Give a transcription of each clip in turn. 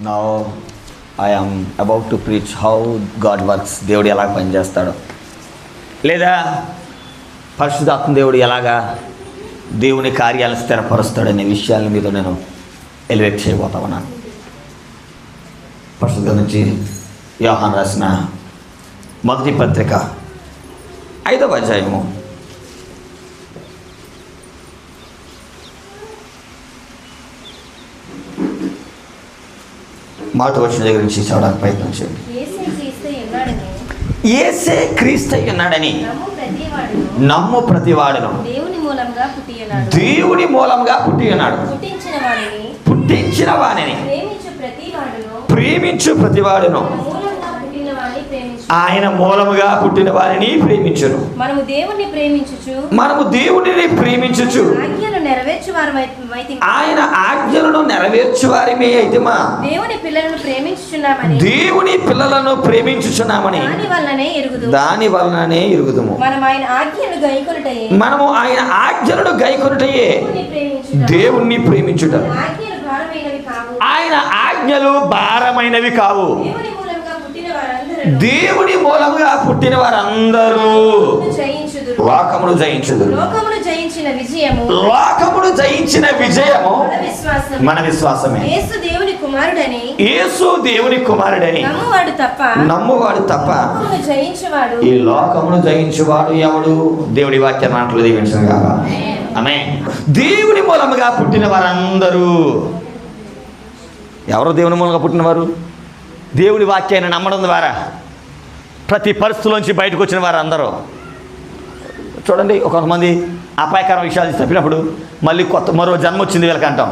Now I am about to preach how God works. దేవుడు ఎలా పనిచేస్తాడో, లేదా పరిశుద్ధాత్మ దేవుడు ఎలాగా దేవుని కార్యాలను స్థిరపరుస్తాడనే విషయాల మీద నేను ఎలివేట్ చేయబోతా ఉన్నాను. పరిశుద్ధ నుంచి యోహాను రాసిన మొదటి పత్రిక 5వ అధ్యాయము 1వ వచనం దగ్గర నుంచి చదవడానికి ప్రయత్నం చేయండి. యేసే క్రీస్తు ఉన్నాడని నమ్ము ప్రతివాడును దేవుని మూలంగా పుట్టి ఉన్నాడు. పుట్టించిన వానిని ప్రేమించు ప్రతివాడును ఆయన మూలముగా పుట్టిన వారిని ప్రేమించును. మనము దేవునిని ప్రేమించుచు ఆయన ఆజ్ఞలను నెరవేర్చు వారిమే అయితే దేవుని పిల్లలను ప్రేమించుచున్నామని దాని వలననే ఎరుగుదుము. మనము ఆయన ఆజ్ఞలను గైకొనుటయే దేవుణ్ణి ప్రేమించుట. ఆయన ఆజ్ఞలు భారమైనవి కావు. దేవుని మూలముగా పుట్టిన వారందరూ లోకమును జయించుదురు. లోకమును జయించిన విజయము మన విశ్వాసమే. యేసు దేవుని కుమారుడని నమ్మువాడు తప్ప ఈ లోకమును జయించువాడు ఎవడు? దేవుడి వాక్య మాటలు దీవించను కాక. ఆమేన్. దేవుని మూలముగా పుట్టిన వారందరూ ఎవరు? దేవుని మూలంగా పుట్టినవారు. దేవుని వాక్యాన్ని నమ్మడం ద్వారా ప్రతి పరిస్థితుల్లోంచి బయటకు వచ్చిన వారు అందరూ. చూడండి, కొంతమంది అపాయకర విషయాలు చెప్పినప్పుడు మళ్ళీ మరో జన్మ వచ్చింది వీళ్ళకి అంటాం.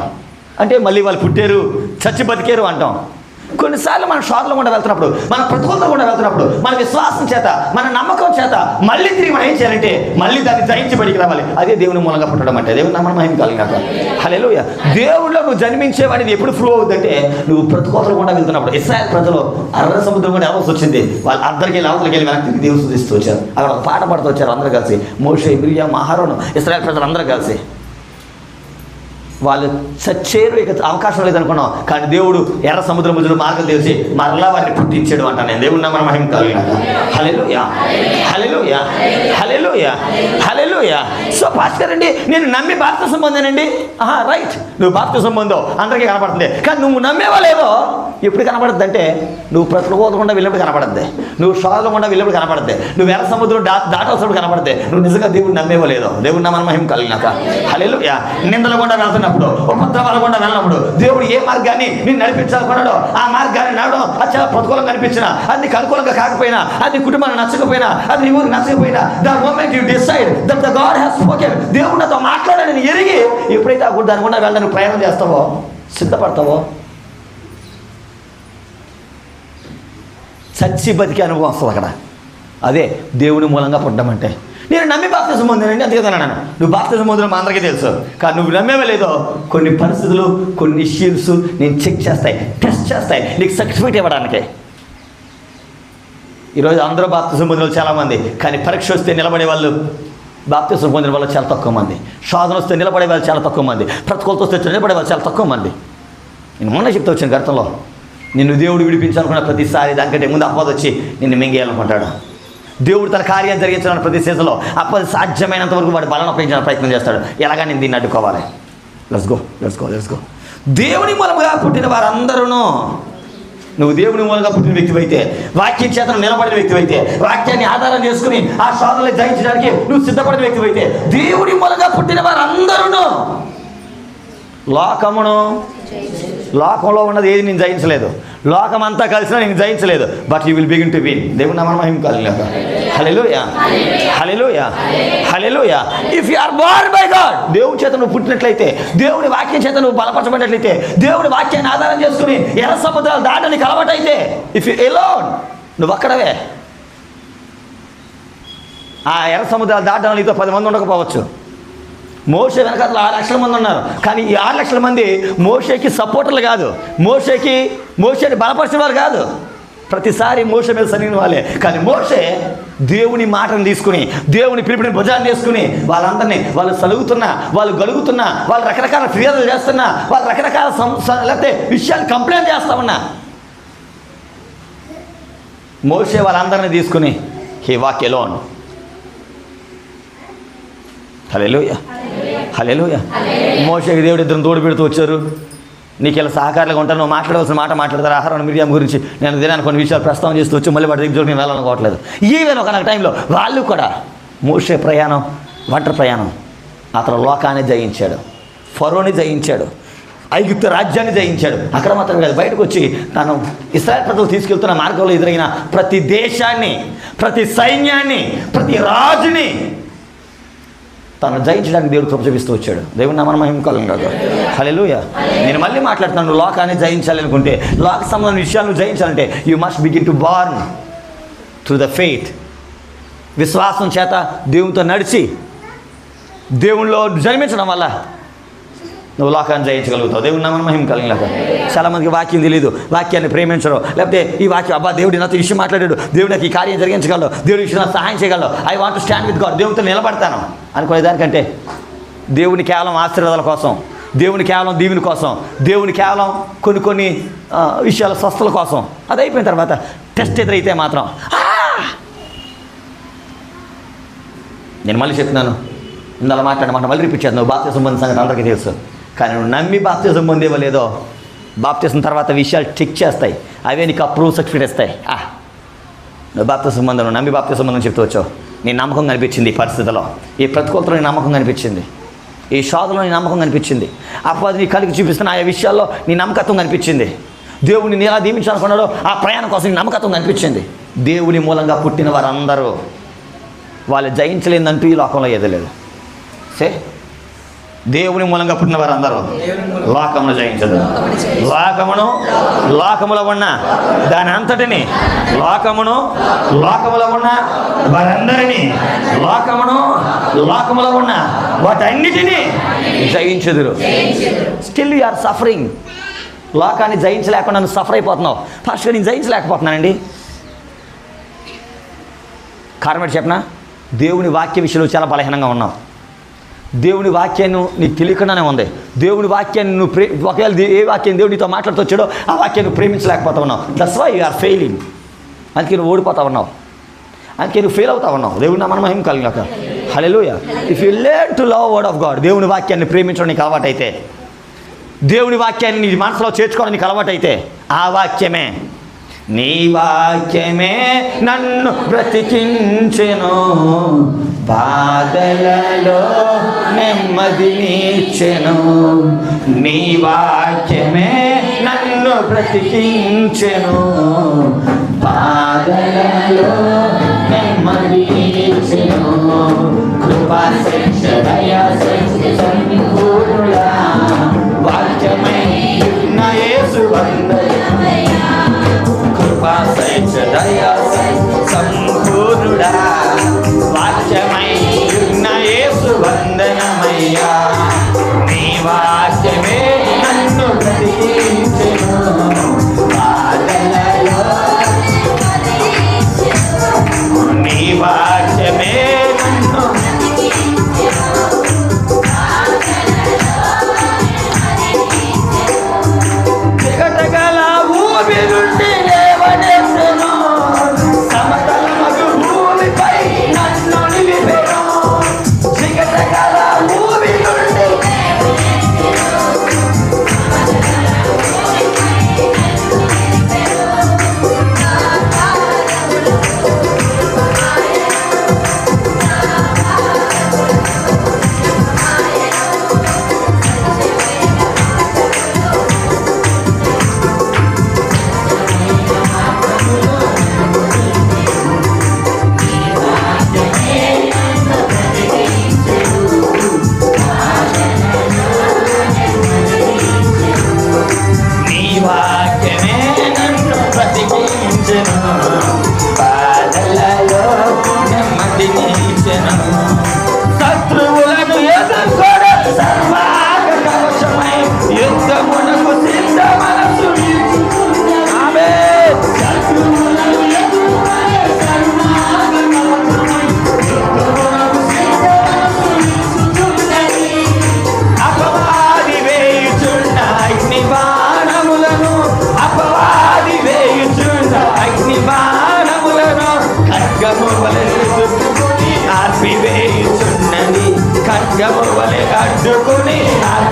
అంటే మళ్ళీ వాళ్ళు పుట్టారు, చచ్చి బతికారు అంటాం. కొన్నిసార్లు మన శోధనలు కూడా వెళ్తున్నప్పుడు, మన ప్రతికూలతలు కూడా వెళ్తున్నప్పుడు, మన విశ్వాసం చేత, మన నమ్మకం చేత మళ్ళీ తిరిగి మనం ఏం చేయాలంటే మళ్ళీ దాన్ని జయించి బయటికి రావాలి. అదే దేవుని మూలంగా పుట్టడం అంటే. దేవుని నామమున మహిమ కలుగుగాక. హల్లెలూయా. దేవుళ్ళో నువ్వు జన్మించేవాడిని ఎప్పుడు ఫ్లో అవుతుందంటే నువ్వు ప్రతికూలతలు కూడా వెళ్తున్నప్పుడు. ఇశ్రాయేల్ ప్రజలు అర్ర సముద్రం కూడా ఎవరు వచ్చింది, వాళ్ళు అద్దరికి వెళ్ళి అవతలకి వెళ్ళి వెనక్కి దేవుడు స్తుతిస్తూ వచ్చారు. అక్కడ ఒక పాట పాడుతూ వచ్చారు అందరూ కలిసి. మోషే, మిర్యాము, అహరోను, ఇశ్రాయేల్ ప్రజలు అందరూ కలిసి. వాళ్ళు చచ్చేరు, ఇక అవకాశం లేదనుకున్నాం. కానీ దేవుడు ఎర్ర సముద్రం మధ్యలో మార్గం తెలిసి మరలా వారిని పుట్టించాడు అంట. నేను దేవుడు నామమున మహిమ కలుగుగాక. హల్లెలూయా, హల్లెలూయా, హల్లెలూయా, హల్లెలూయా. సో పాస్టర్ అండి, నేను నమ్మి బాప్తిసం పొందానండి. రైట్, నువ్వు బాప్తిసం పొందావు, అందరికీ కనపడుతుంది. కానీ నువ్వు నమ్మేవాళ్ళేదో ఎప్పుడు కనపడుద్ది అంటే నువ్వు ప్రతికూలకుండా వెళ్ళినప్పుడు కనపడుద్ది, నువ్వు శోధనకుండా వెళ్ళినప్పుడు కనపడుద్ది, నువ్వు ఎర్ర సముద్రం దాటవలసినప్పుడు కనపడుద్ది. నువ్వు నిజంగా దేవుడు నమ్మేవాలేదో. దేవుడు నామమున మహిమ కలుగుగాక. హల్లెలూయా. నిందలు కూడా వెళ్తున్నప్పుడు, ఉపద్రవాలు కూడా వెళ్ళినప్పుడు దేవుడు ఏ మార్గాన్ని నేను నడిపించాలనుకున్నాడో ఆ మార్గాన్ని నడవడం అది చాలా ప్రతికూలంగా అనిపించినా, అది నీకు అనుకూలంగా కాకపోయినా, అది కుటుంబానికి నచ్చకపోయినా, అది నీ ఊరికి నచ్చకపోయినా, the moment you decide that the God has spoken, దేవుడు నాతో మాట్లాడాలని ఎరిగి ఎప్పుడైతే దాని గుండా వెళ్ళడానికి ప్రయాణం చేస్తావో, సిద్ధపడతావో, చచ్చి బతికే అనుభవం వస్తుంది అక్కడ. అదే దేవుని మూలంగా పుట్టడం అంటే. నేను నమ్మి బాప్తిసం పొందానండి, అందుకే అన్నాను. నువ్వు బాప్తిసం పొందడం మా అందరికీ తెలుసు. కానీ నువ్వు నమ్మేవే లేదో కొన్ని పరిస్థితులు, కొన్ని ఇష్యూస్ నేను చెక్ చేస్తాయి, టెస్ట్ చేస్తాయి నీకు సర్టిఫికేట్ ఇవ్వడానికి. ఈరోజు అందరూ బాప్తిసం పొందిన వాళ్ళు చాలామంది, కానీ పరీక్ష వస్తే నిలబడే వాళ్ళు, బాప్తిసం పొందిన వాళ్ళు చాలా తక్కువ మంది. శోధన వస్తే నిలబడే వాళ్ళు చాలా తక్కువ మంది. ప్రతికూలత వస్తే నిలబడే వాళ్ళు చాలా తక్కువ మంది. నేను మొన్న చెప్తా వచ్చాను గతంలో, నిన్ను దేవుడు విడిపించాలనుకున్న ప్రతిసారి దానికంటే ముందు అపవాది వచ్చి నిన్ను మింగేయాలనుకుంటాడు. దేవుడు తన కార్యం జరిగించాలని ప్రతి సీజన్లో అప్పది సాధ్యమైనంత వరకు వాడు బలం ఉపయోగించాలని ప్రయత్నం చేస్తాడు. ఎలాగా నేను దీన్ని అడ్డుకోవాలి? Let's go. దేవుని మూలంగా పుట్టిన వారందరూ, నువ్వు దేవుని మూలంగా పుట్టిన వ్యక్తి అయితే, వాక్యం చేతను నిలబడిన వ్యక్తి అయితే, వాక్యాన్ని ఆధారం చేసుకుని ఆ శోధనలు జయించడానికి నువ్వు సిద్ధపడిన వ్యక్తి అయితే, దేవుని మూలంగా పుట్టిన వారందరూ లోకంలో ఉన్నది ఏది నేను జయించలేదు, లోకం అంతా కలిసినా నేను జయించలేదు, but you will begin to win. దేవుని నామమున మహిమ కలుగుగాక. Hallelujah, hallelujah, hallelujah. If you are born by God, దేవుని చేత నువ్వు పుట్టినట్లయితే, దేవుని వాక్యం చేత నువ్వు బలపరచబడినట్లయితే, దేవుని వాక్యాన్ని ఆధారం చేసుకుని ఎర్ర సముద్రాలు దాటడానికి అలవాటైతే, ఇఫ్ యు ఎలోన్, నువ్వు అక్కడవే. ఆ ఎర్ర సముద్రాలు దాటడానికి నీతో 10 మంది ఉండకపోవచ్చు. మోషే వెనకాల 6 లక్షల మంది ఉన్నారు. కానీ ఈ 6 లక్షల మంది మోషేకి సపోర్టర్లు కాదు, మోషేని బలపరిచిన వారు కాదు. ప్రతిసారి మోషే మీద సరిగిన వాళ్ళే. కానీ మోషే దేవుని మాటను తీసుకుని, దేవుని పిలుపుని భుజాన్ని వేసుకుని వాళ్ళందరినీ వాళ్ళు సలుగుతున్నా, వాళ్ళు గలుగుతున్నా, వాళ్ళు రకరకాల ఫిర్యాదులు చేస్తున్నా, వాళ్ళు రకరకాల లేకపోతే విషయాలు కంప్లైంట్ చేస్తా ఉన్నా, మోషే వాళ్ళందరినీ తీసుకుని హీ వాక్ ఎలోన్. హల్లెలూయా, హల్లెలూయా. మోషేకి దేవుడు ఇద్దరు తోడు పెడుతూ వచ్చారు. నీకు ఇలా సహకారులుగా ఉంటాను, నువ్వు మాట్లాడవలసిన మాట మాట్లాడతారు. ఆహారం మిరియాం గురించి నేను దినాన్ని కొన్ని విషయాలు ప్రస్తావన చేస్తూ వచ్చి మళ్ళీ వాటి దగ్గర నేను వెళ్ళాలనుకోవట్లేదు. ఈవెన్ ఒక టైంలో వాళ్ళు కూడా మోషే ప్రయాణం, ఒంటరి ప్రయాణం. అతను లోకాన్ని జయించాడు, ఫరోని జయించాడు, ఐగుప్తు రాజ్యాన్ని జయించాడు. అక్కడ మాత్రం కాదు, బయటకు వచ్చి తను ఇశ్రాయేలు ప్రజలు తీసుకెళ్తున్న మార్గంలో ఎదురైన ప్రతి దేశాన్ని, ప్రతి సైన్యాన్ని, ప్రతి రాజుని తను జయించడానికి దేవుడు కృప చూపిస్తూ వచ్చాడు. దేవుని నామమున మహిమ కలుగును గాక. హల్లెలూయా. నేను మళ్ళీ మాట్లాడుతున్నాను, నువ్వు లోకాన్ని జయించాలి అనుకుంటే, లోక సంబంధమైన విషయాలు నువ్వు జయించాలంటే you must begin to born through the faith. విశ్వాసం చేత దేవునితో నడిచి దేవునిలో జన్మించడం వల్ల నువ్వు లోకాన్ని జయించగలుగుతావు. దేవుని నామమున మహిమ కలుగును గాక. చాలామందికి వాక్యం తెలియదు, వాక్యాన్ని ప్రేమించరు, లేకపోతే ఈ వాక్యం అబ్బా దేవుడు నాతో విషయం మాట్లాడాడు, దేవుడు నాకు ఈ కార్యం జరిగించగలడు, దేవుడి విషయం నాకు సహాయం చేయగలడు, I want to stand with God, దేవునితో నిలబడతాను అనుకునేదానికంటే దేవుని కేవలం ఆశీర్వాదాల కోసం, దేవుని కేవలం దీవెన కోసం, దేవుని కేవలం కొన్ని విషయాల స్వస్థల కోసం, అది అయిపోయిన తర్వాత టెస్ట్ ఎదురైతే మాత్రం నేను మళ్ళీ చెప్తున్నాను, ఇందులో మాట్లాడమాట మళ్ళీ రిపీట్ చేస్తాను. బాప్తిసం పొందిన సంగతి అందరికీ తెలుసు. కానీ నువ్వు నమ్మి బాప్తిసం పొందేవో లేదో, బాప్తిసం తర్వాత విషయాలు చెక్ చేస్తాయి, అవే నీకు అప్రూవ్ సర్టిఫికేట్ ఇస్తాయి. నువ్వు బాప్తిసం పొందావు, నమ్మి బాప్తిసం పొందని చెప్తూ వచ్చావు, నీ నమ్మకం కనిపించింది, ఈ పరిస్థితిలో, ఈ ప్రతికూలతలో నీ నమ్మకం కనిపించింది, ఈ శోధనలో నీ నమ్మకం కనిపించింది, అపవాది నీ కలిగి చూపిస్తున్న ఆయా విషయాల్లో నీ నమ్మకత్వం కనిపించింది, దేవుని నీ ఎలా దీవించాలనుకున్నాడో ఆ ప్రయాణం కోసం నీ నమ్మకత్వం కనిపించింది. దేవుని మూలంగా పుట్టిన వారందరూ వాళ్ళు జయించలేదంటూ ఈ లోకంలో ఎదలేదు. సే దేవుని మూలంగా పుట్టిన వారందరూ లోకమును జయించదు. లోకములో ఉన్న దాని అంతటిని, లోకములో ఉన్న వారందరినీ, లోకములో ఉన్న వాటన్నిటినీ జయించుదురు. Still you are suffering. లోకాన్ని జయించలేకుండా నువ్వు సఫర్ అయిపోతున్నావు. ఫస్ట్గా నేను జయించలేకపోతున్నానండి. కారణం ఏంటి చెప్పనా? దేవుని వాక్య విషయంలో చాలా బలహీనంగా ఉన్నావు. దేవుని వాక్యాన్ని నీకు తెలియకుండానే ఉంది. దేవుని వాక్యాన్ని నువ్వు ఒకవేళ ఏ వాక్యం దేవుడు నీతో మాట్లాడుతూ వచ్చాడో ఆ వాక్యాన్ని నువ్వు ప్రేమించలేకపోతా ఉన్నావు. That's why you are failing. అందుకే నువ్వు ఓడిపోతా ఉన్నావు, అందుకే నువ్వు ఫెయిల్ అవుతా ఉన్నావు. దేవుని నామమున మహిమ కలుగును గాక. Hallelujah. If you learn to love word of God, దేవుని వాక్యాన్ని ప్రేమించడం నీకు అలవాటైతే, దేవుని వాక్యాన్ని నీ మనసులో చేర్చుకోవడం నీకు అలవాటైతే, ఆ వాక్యమే, నీ వాక్యమే నన్ను బ్రతికించెను, బాధలలో నెమ్మదినిచ్చెను, నీ వాక్యమే నన్ను బ్రతికించెను, బాధలలో నెమ్మదినిచ్చెను, కృపా శిక్ష దయా సంపూర్ణుడా, వాక్యమై నా యేసు వందనమయ్యా, కృపా శిక్ష దయా సంపూర్ణుడా, వాక్యమై నా యేసు వందనమయ్యా, నీ వాక్యమే నన్ను బ్రతికించెను, బాధలలో నీ వాక్యమే నన్ను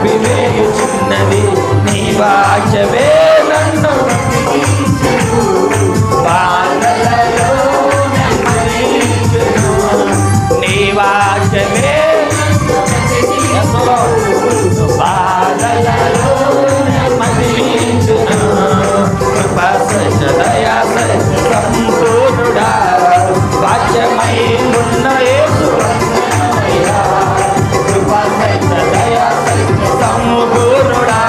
ఆపివేయుచున్నది నీ వాక్యమే నన్ను బాధలలో నెమ్మదించును. నీ వాక్యమే బాధలలో నెమ్మదించును. కృపా సత్య దయా సంపూర్ణుడా వాక్యమై ఉన్న యేసు వందనమయ్యా. కృపా సత్య దయా సంపూర్ణుడా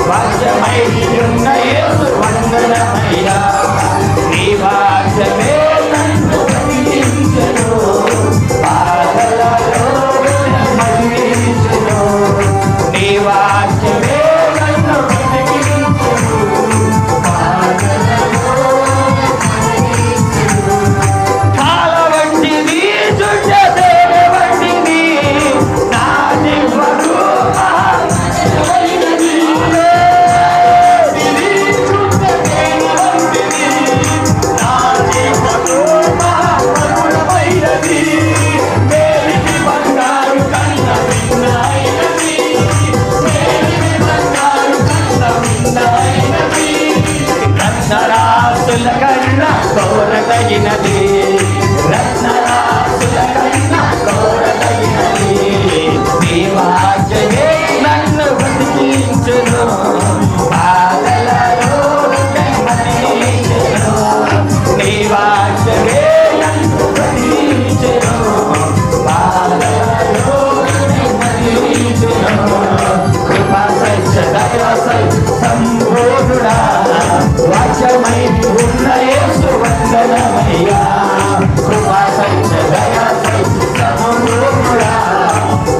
వాక్యమై ఉన్న యేసు వందనమయ్యా. నీ వాక్యమే నన్ను బ్రతికించును. బాధలలో నెమ్మదించును. నీ వాక్యమే నన్ను బ్రతికించును. కాల వంటిది చుట్టదేవ వంటిది నా దివ్వరు రత్నరాసుల కన్నా కోరదగినది. రత్నరాసుల కన్నా కోరదగినది. నీ వాక్యమే నన్ను బ్రతికించును. బాధలలో నెమ్మదించును. నీ వాక్యమే నన్ను బ్రతికించును. బాధలలో నెమ్మదించును. కృపా సత్య దయా సంపూర్ణుడా వాక్యమై ఉన్న యేసు వందనమయ్యా. కృపా సత్య దయా సంపూర్ణుడా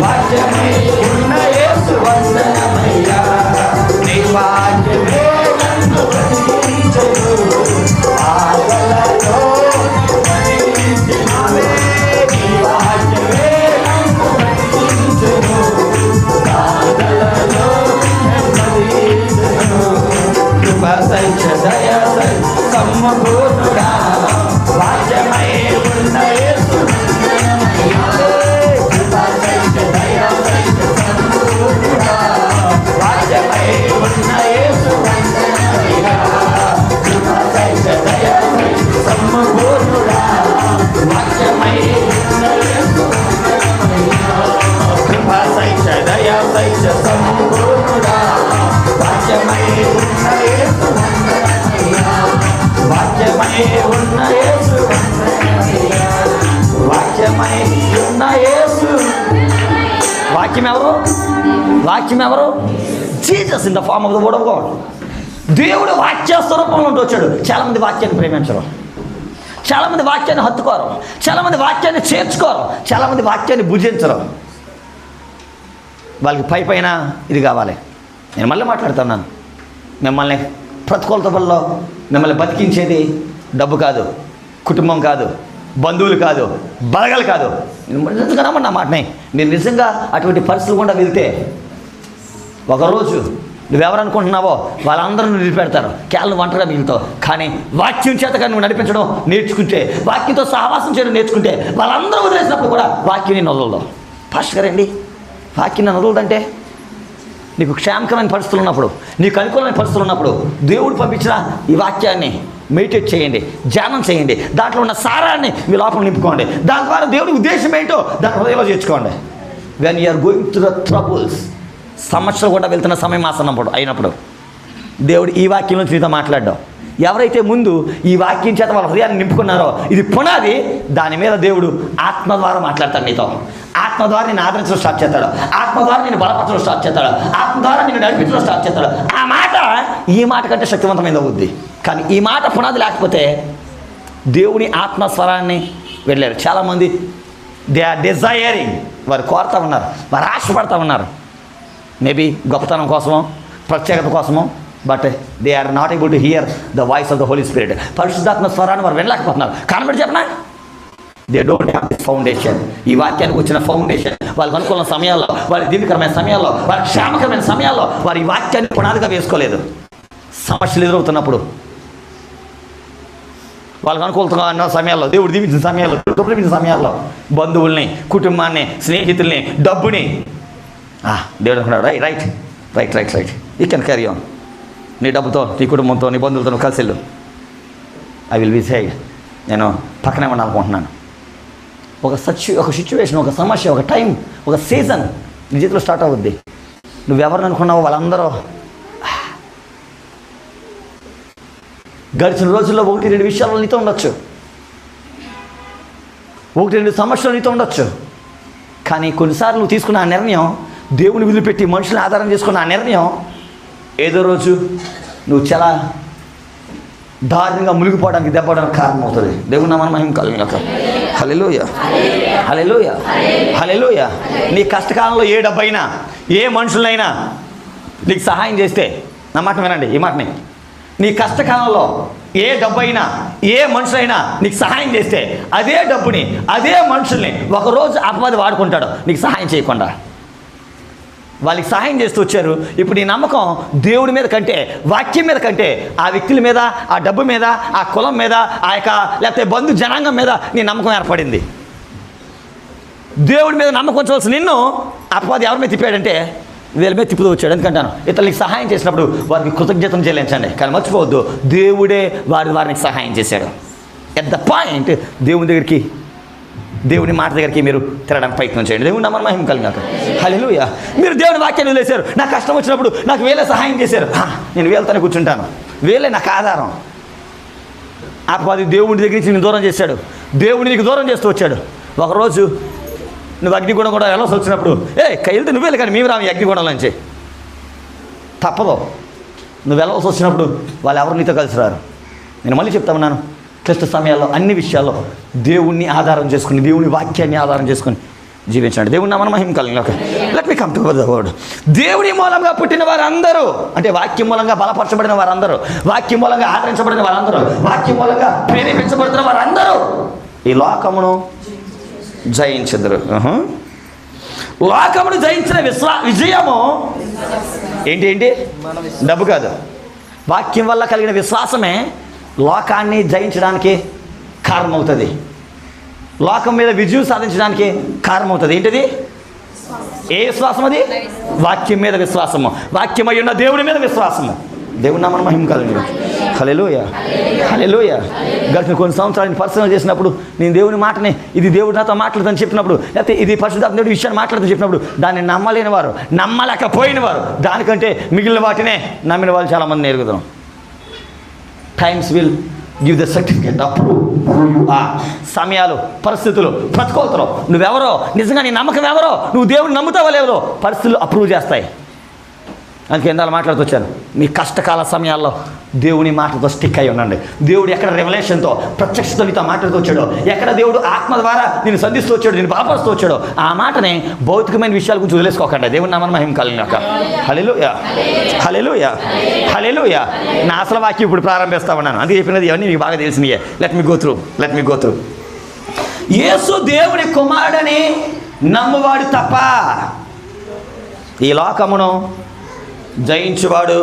వాక్యమై ఉన్న యేసు వందనమయ్యా. నీ వాక్యమే నన్ను బ్రతికించును. బాధలలో నెమ్మదించును. నీ వాక్యమే నన్ను బ్రతికించును. బాధలలో నెమ్మదించును. కృపా సత్య దయా సంపూర్ణుడా వాక్యమై ఉన్న యేసు వందనమయ్యా. కృపా సత్య దయా సంపూర్ణుడా వాక్యమై ఉన్న యేసు వందనమయ్యా. కృపా సత్య దయా సంపూర్ణుడా వాక్యమై ఉన్న యేసు వందనమయ్యా. కృపా సత్య దయా సంపూర్ణుడా వాక్యమై ఉన్న యేసు వందనమయ్యా. వాక్యమై ఉన్న యేసు వందనమయ్యా. వాక్యమై ఉన్న యేసు. వాక్యం ఎవరు? వాక్యం ఎవరు? Jesus in the form of the word of God. దేవుడు వాక్య స్వరూపంలో ఉంటూ వచ్చాడు. చాలామంది వాక్యాన్ని ప్రేమించరు, చాలామంది వాక్యాన్ని హత్తుకోరు, చాలామంది వాక్యాన్ని చేర్చుకోరు, చాలామంది వాక్యాన్ని భుజించరు. వాళ్ళకి పైన ఇది కావాలి. నేను మళ్ళీ మాట్లాడుతున్నాను. మిమ్మల్ని ప్రతికూలతల్లో మిమ్మల్ని బతికించేది డబ్బు కాదు, కుటుంబం కాదు, బంధువులు కాదు, బలగలు కాదు. నిజంగా నమ్మండి నా మాటని. మీరు నిజంగా అటువంటి పరిస్థితులు కూడా వెళ్తే ఒకరోజు నువ్వెవరనుకుంటున్నావో వాళ్ళందరూ నువ్వు నిలిపెడతారు. కేవలం ఒంటరిగా మిగులుతావు. కానీ వాక్యం చేతగా నువ్వు నడిపించడం నేర్చుకుంటే, వాక్యంతో సహవాసం చేయడం నేర్చుకుంటే, వాళ్ళందరూ వదిలేసినప్పుడు కూడా వాక్యం నేను వదలదు. ఫాస్ట్ గారండి, వాక్యం నన్ను వదలదంటే నీకు క్షేమకరమైన పరిస్థితులు ఉన్నప్పుడు, నీకు అనుకూలమైన పరిస్థితులు ఉన్నప్పుడు దేవుడు పంపించిన ఈ వాక్యాన్ని మెడిటేట్ చేయండి, ధ్యానం చేయండి. దాంట్లో ఉన్న సారాన్ని మీ లోపల నింపుకోండి. దాని ద్వారా దేవుడి ఉద్దేశం ఏంటో దాని హృదయంలో చేర్చుకోండి. When you're going to the troubles, సమస్యలు కూడా వెళ్తున్న సమయం అయినప్పుడు దేవుడు ఈ వాక్యం నుంచి నీతో మాట్లాడ్డాం. ఎవరైతే ముందు ఈ వాక్యం చేత వాళ్ళ హృదయాన్ని నింపుకున్నారో ఇది పునాది. దాని మీద దేవుడు ఆత్మ ద్వారా మాట్లాడతాడు నీతో. ఆత్మ ద్వారా నేను ఆదరించడం స్టార్ట్ చేస్తాడు. ఆత్మ ద్వారా నేను బలపరచడం స్టార్ట్ చేస్తాడు. ఆత్మ ద్వారా నేను నడిపించడం స్టార్ట్ చేస్తాడు. ఆ మాట ఈ మాట కంటే శక్తివంతమైనది అవుద్ది. కానీ ఈ మాట పునాది లేకపోతే దేవుని ఆత్మస్వరాన్ని వెళ్ళారు. చాలామంది దే ఆర్ డిజైరింగ్, వారు కోరుతూ ఉన్నారు, వారు ఆశపడతా ఉన్నారు. మేబీ గొప్పతనం కోసమో ప్రత్యేకత కోసమో, but they are not able to hear the voice of the Holy Spirit. పరిశుద్ధాత్మ స్వరాన్ని వారు వినలేకపోతున్నారు. కనబడి చెప్పనా, they don't have this foundation. ఈ వాక్యానికి వచ్చిన ఫౌండేషన్ వాళ్ళకి అనుకూల సమయాల్లో, వారి దీనికరమైన సమయాల్లో, వారి క్షేమకరమైన సమయాల్లో వారు ఈ వాక్యాన్ని పునాదిగా వేసుకోలేదు. సమస్యలు ఎదురవుతున్నప్పుడు, వాళ్ళకి అనుకూలంగా అన్న సమయాల్లో, దేవుడు దీవించిన సమయాల్లో, చూపించిన సమయాల్లో బంధువుల్ని, కుటుంబాన్ని, స్నేహితుల్ని, డబ్బుని దేవుడు అనుకున్నాడు right right right right you can carry on. నీ డబ్బుతో, నీ కుటుంబంతో, నీ బంధువులతో నువ్వు కలిసి వెళ్ళు. I will be side. నేను పక్కనే ఉండాలనుకుంటున్నాను. ఒక సిచ్యువేషన్, ఒక సమస్య, ఒక టైం, ఒక సీజన్ నీ జీవితంలో స్టార్ట్ అవుద్ది. నువ్వెవరిని అనుకున్నావో వాళ్ళందరూ గడిచిన రోజుల్లో 1-2 విషయాలు నీతో ఉండొచ్చు, 1-2 సమస్యలు నీతో ఉండొచ్చు. కానీ కొన్నిసార్లు నువ్వు తీసుకున్న ఆ నిర్ణయం, దేవుని వదిలిపెట్టి మనుషులను ఆధారం చేసుకున్న ఆ నిర్ణయం ఏదో రోజు నువ్వు చాలా దారుణంగా మునిగిపోవడానికి, దెబ్బడానికి కారణం అవుతుంది. దేవుని నామమున మహిమ కలుగుగాక. హల్లెలూయా, హల్లెలూయా, హల్లెలూయా. నీ కష్టకాలంలో ఏ డబ్బైనా, ఏ మనుషులైనా నీకు సహాయం చేస్తే, నా మాట వినండి, ఈ మాటని, నీ కష్టకాలంలో ఏ డబ్బైనా, ఏ మనుషులైనా నీకు సహాయం చేస్తే, అదే డబ్బుని, అదే మనుషుల్ని ఒకరోజు అపవాది వాడుకుంటాడు నీకు సహాయం చేయకుండా. వాళ్ళకి సహాయం చేస్తూ వచ్చారు. ఇప్పుడు నీ నమ్మకం దేవుడి మీద కంటే, వాక్యం మీద కంటే, ఆ వ్యక్తుల మీద, ఆ డబ్బు మీద, ఆ కులం మీద, ఆ యొక్క లేకపోతే బంధు జనాంగం మీద నీ నమ్మకం ఏర్పడింది. దేవుడి మీద నమ్మకం ఉంచవలసిన నిన్ను అపవాది ఎవరి మీద తిప్పాడంటే వీళ్ళ మీద తిప్పుతూ వచ్చాడు. ఎందుకంటాను, ఇతరులకి సహాయం చేసినప్పుడు వారికి కృతజ్ఞతను చెల్లించండి. కానీ మర్చిపోవద్దు, దేవుడే వారికి సహాయం చేశాడు. ఎట్ ద పాయింట్ దేవుని మాట దగ్గరికి మీరు తిరగడానికి ప్రయత్నం చేయండి. దేవుని నామమున మహిమ కలుగుగాక. హల్లెలూయా. మీరు దేవుని వాక్యాన్ని వదిలేశారు. నాకు కష్టం వచ్చినప్పుడు నాకు వీళ్ళే సహాయం చేశారు, నేను వీళ్ళతోనే కూర్చుంటాను, వీళ్ళే నాకు ఆధారం. అపవాది దేవుడి దగ్గర నుంచి నేను దూరం చేశాడు, దేవుడిని నీకు దూరం చేస్తూ వచ్చాడు. ఒకరోజు నువ్వు అగ్నిగుణం కూడా వెళ్ళాల్సి వచ్చినప్పుడు, వెళ్తే నువ్వే కానీ మేము రాము అగ్నిగుణంలోంచి, తప్పదు. నువ్వు వెళ్ళవలసి వచ్చినప్పుడు వాళ్ళు ఎవరు నీతో కలిసి రారు. నేను మళ్ళీ చెప్తా ఉన్నాను, క్లిష్ట సమయాల్లో అన్ని విషయాల్లో దేవుణ్ణి ఆధారం చేసుకుని, దేవుని వాక్యాన్ని ఆధారం చేసుకుని జీవించండి. దేవుని నామమున మహిమ కలుగుగాక. Let me come to the word. దేవుని మూలంగా పుట్టిన వారందరూ, అంటే వాక్యం మూలంగా బలపరచబడిన వారందరూ, వాక్యం మూలంగా ఆదరించబడిన వారందరూ, వాక్యం మూలంగా ప్రేరేపించబడుతున్న వారందరూ ఈ లోకమును జయించెదరు. లోకమును జయించిన విజయము ఏంటి? డబ్బు కాదు. వాక్యం వల్ల కలిగిన విశ్వాసమే లోకాన్ని జయించడానికి కారణమవుతుంది. లోకం మీద విజయం సాధించడానికి కారణమవుతుంది. ఏంటిది? ఏ విశ్వాసం అది? వాక్యం మీద విశ్వాసము, వాక్యమై ఉన్న దేవుడి మీద విశ్వాసము. దేవుని నామమున మహిమ కలుగును. హల్లెలూయా, హల్లెలూయా. గడిచిన కొన్ని సంవత్సరాలు పర్సనల్ చేసినప్పుడు నేను దేవుని మాటని, ఇది దేవుడు నాతో మాట్లాడుతుందని చెప్పినప్పుడు, లేకపోతే ఇది పరిశుద్ధాత్మ దేవుడి విషయాన్ని మాట్లాడుతూ చెప్పినప్పుడు దాన్ని నమ్మలేని వారు, నమ్మలేకపోయిన వారు, దానికంటే మిగిలిన వాటినే నమ్మిన వాళ్ళు చాలామంది ఎరుగుతున్నాం. Times will give the certificate. అప్పుడు సమయాలు, పరిస్థితులు, ప్రతికూలతలు, నువ్వెవరో, నిజంగా నీ నమ్మకం ఎవరో, నువ్వు దేవుడిని నమ్ముతావో లేవో పరిస్థితులు అప్రూవ్ చేస్తాయి. అందుకే ఎందాలు మాట్లాడుతూ వచ్చాను, మీ కష్టకాల సమయాల్లో దేవుని మాటలతో స్టిక్ అయి ఉండండి. దేవుడు ఎక్కడ రెవల్యూషన్తో, ప్రత్యక్షతో నీతో మాట్లాడుతూ వచ్చాడో, ఎక్కడ దేవుడు ఆత్మ ద్వారా నేను సంధిస్తూ వచ్చాడు, నేను బాపరుస్తూ వచ్చాడో, ఆ మాటని భౌతికమైన విషయాల గురించి వదిలేసుకోకండి. దేవుని నామమున మహిమ కలుగుగాక. హల్లెలూయా, హల్లెలూయా, హల్లెలూయా. నా అసలు వాక్యం ఇప్పుడు ప్రారంభిస్తా ఉన్నాను, అందుకే చెప్పినది ఇవన్నీ మీకు బాగా తెలిసినయే. Let me go through. యేసు దేవుని కుమారుడని నమ్మువాడు తప్ప ఈ లోకమును జయించువాడు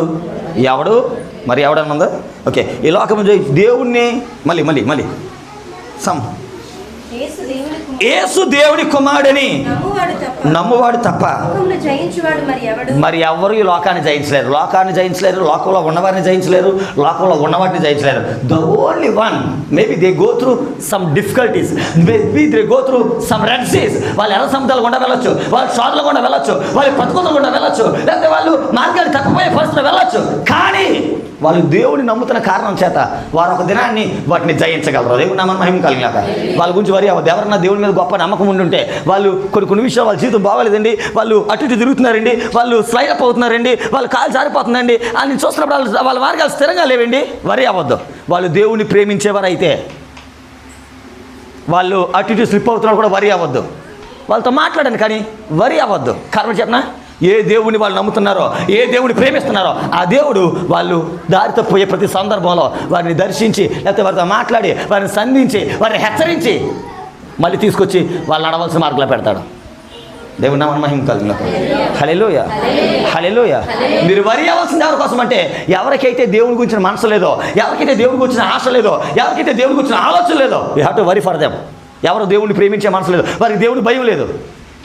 ఎవడు? మరి ఎవడనుందా? ఓకే, ఈ లోకము దేవుణ్ణి మళ్ళీ యేసు దేవుని కుమారుడని నమ్మువాడు తప్ప మరి ఎవరు ఈ లోకాన్ని జయించలేరు. లోకంలో ఉన్నవారిని జయించలేరు, లోకంలో ఉన్నవాటిని జయించలేరు. The only one, maybe they go through some difficulties, maybe they go through some red seas. వాళ్ళు ఎర్ర సముద్రాలు గుండా వెళ్ళొచ్చు, వాళ్ళు శోధనలు గుండా వెళ్ళొచ్చు, వాళ్ళు ప్రతికూలతలు గుండా వెళ్ళొచ్చు, లేకపోతే వాళ్ళు మార్గాన్ని తప్పిపోయే పరిస్థితులు వెళ్ళొచ్చు. కానీ వాళ్ళు దేవుని నమ్ముతున్న కారణం చేత వారు ఒక దినాన్ని వాటిని జయించగలరు. దేవుని నామమున మహిమ కలుగుగాక. వాళ్ళ గురించి వరి అవ్వదు. ఎవరన్నా దేవుని మీద గొప్ప నమ్మకం ఉండుంటే, వాళ్ళు కొన్ని విషయాలు, వాళ్ళ జీవితం బాగోలేదండి, వాళ్ళు అటు ఇటు తిరుగుతున్నారండి, వాళ్ళు స్లైడ్ అప్ అవుతున్నారండి, వాళ్ళు కాలు జారిపోతుందండి అని చూస్తున్నప్పుడు వాళ్ళ మార్గాలు స్థిరంగా లేవండి, వరి అవ్వద్దు. వాళ్ళు దేవుని ప్రేమించేవారు అయితే వాళ్ళు అటు ఇటు స్లిప్ అవుతున్నారు కూడా వరి అవ్వద్దు. వాళ్ళతో మాట్లాడండి, కానీ వరి అవ్వద్దు. కారణం చెప్పనా, ఏ దేవుని వాళ్ళు నమ్ముతున్నారో, ఏ దేవుని ప్రేమిస్తున్నారో, ఆ దేవుడు వాళ్ళు దారి తప్పిపోయే ప్రతి సందర్భంలో వారిని దర్శించి, లేకపోతే వారితో మాట్లాడి, వారిని సంధించి, వారిని హెచ్చరించి మళ్ళీ తీసుకొచ్చి వాళ్ళు నడవలసిన మార్గంలో పెడతాడు. దేవుని నామమున మహిమ కలుగుగాక. హల్లెలూయా, హల్లెలూయా. మీరు వరి అవ్వాల్సింది ఎవరి కోసం అంటే, ఎవరికైతే దేవుని గురించిన మనసు లేదో, ఎవరికైతే దేవుని గురించిన ఆశ లేదో, ఎవరికైతే దేవుని గురించిన ఆలోచన లేదో, you have to worry for them. ఎవరు దేవుడిని ప్రేమించే మనసు లేదు, వారికి దేవుని భయం లేదు.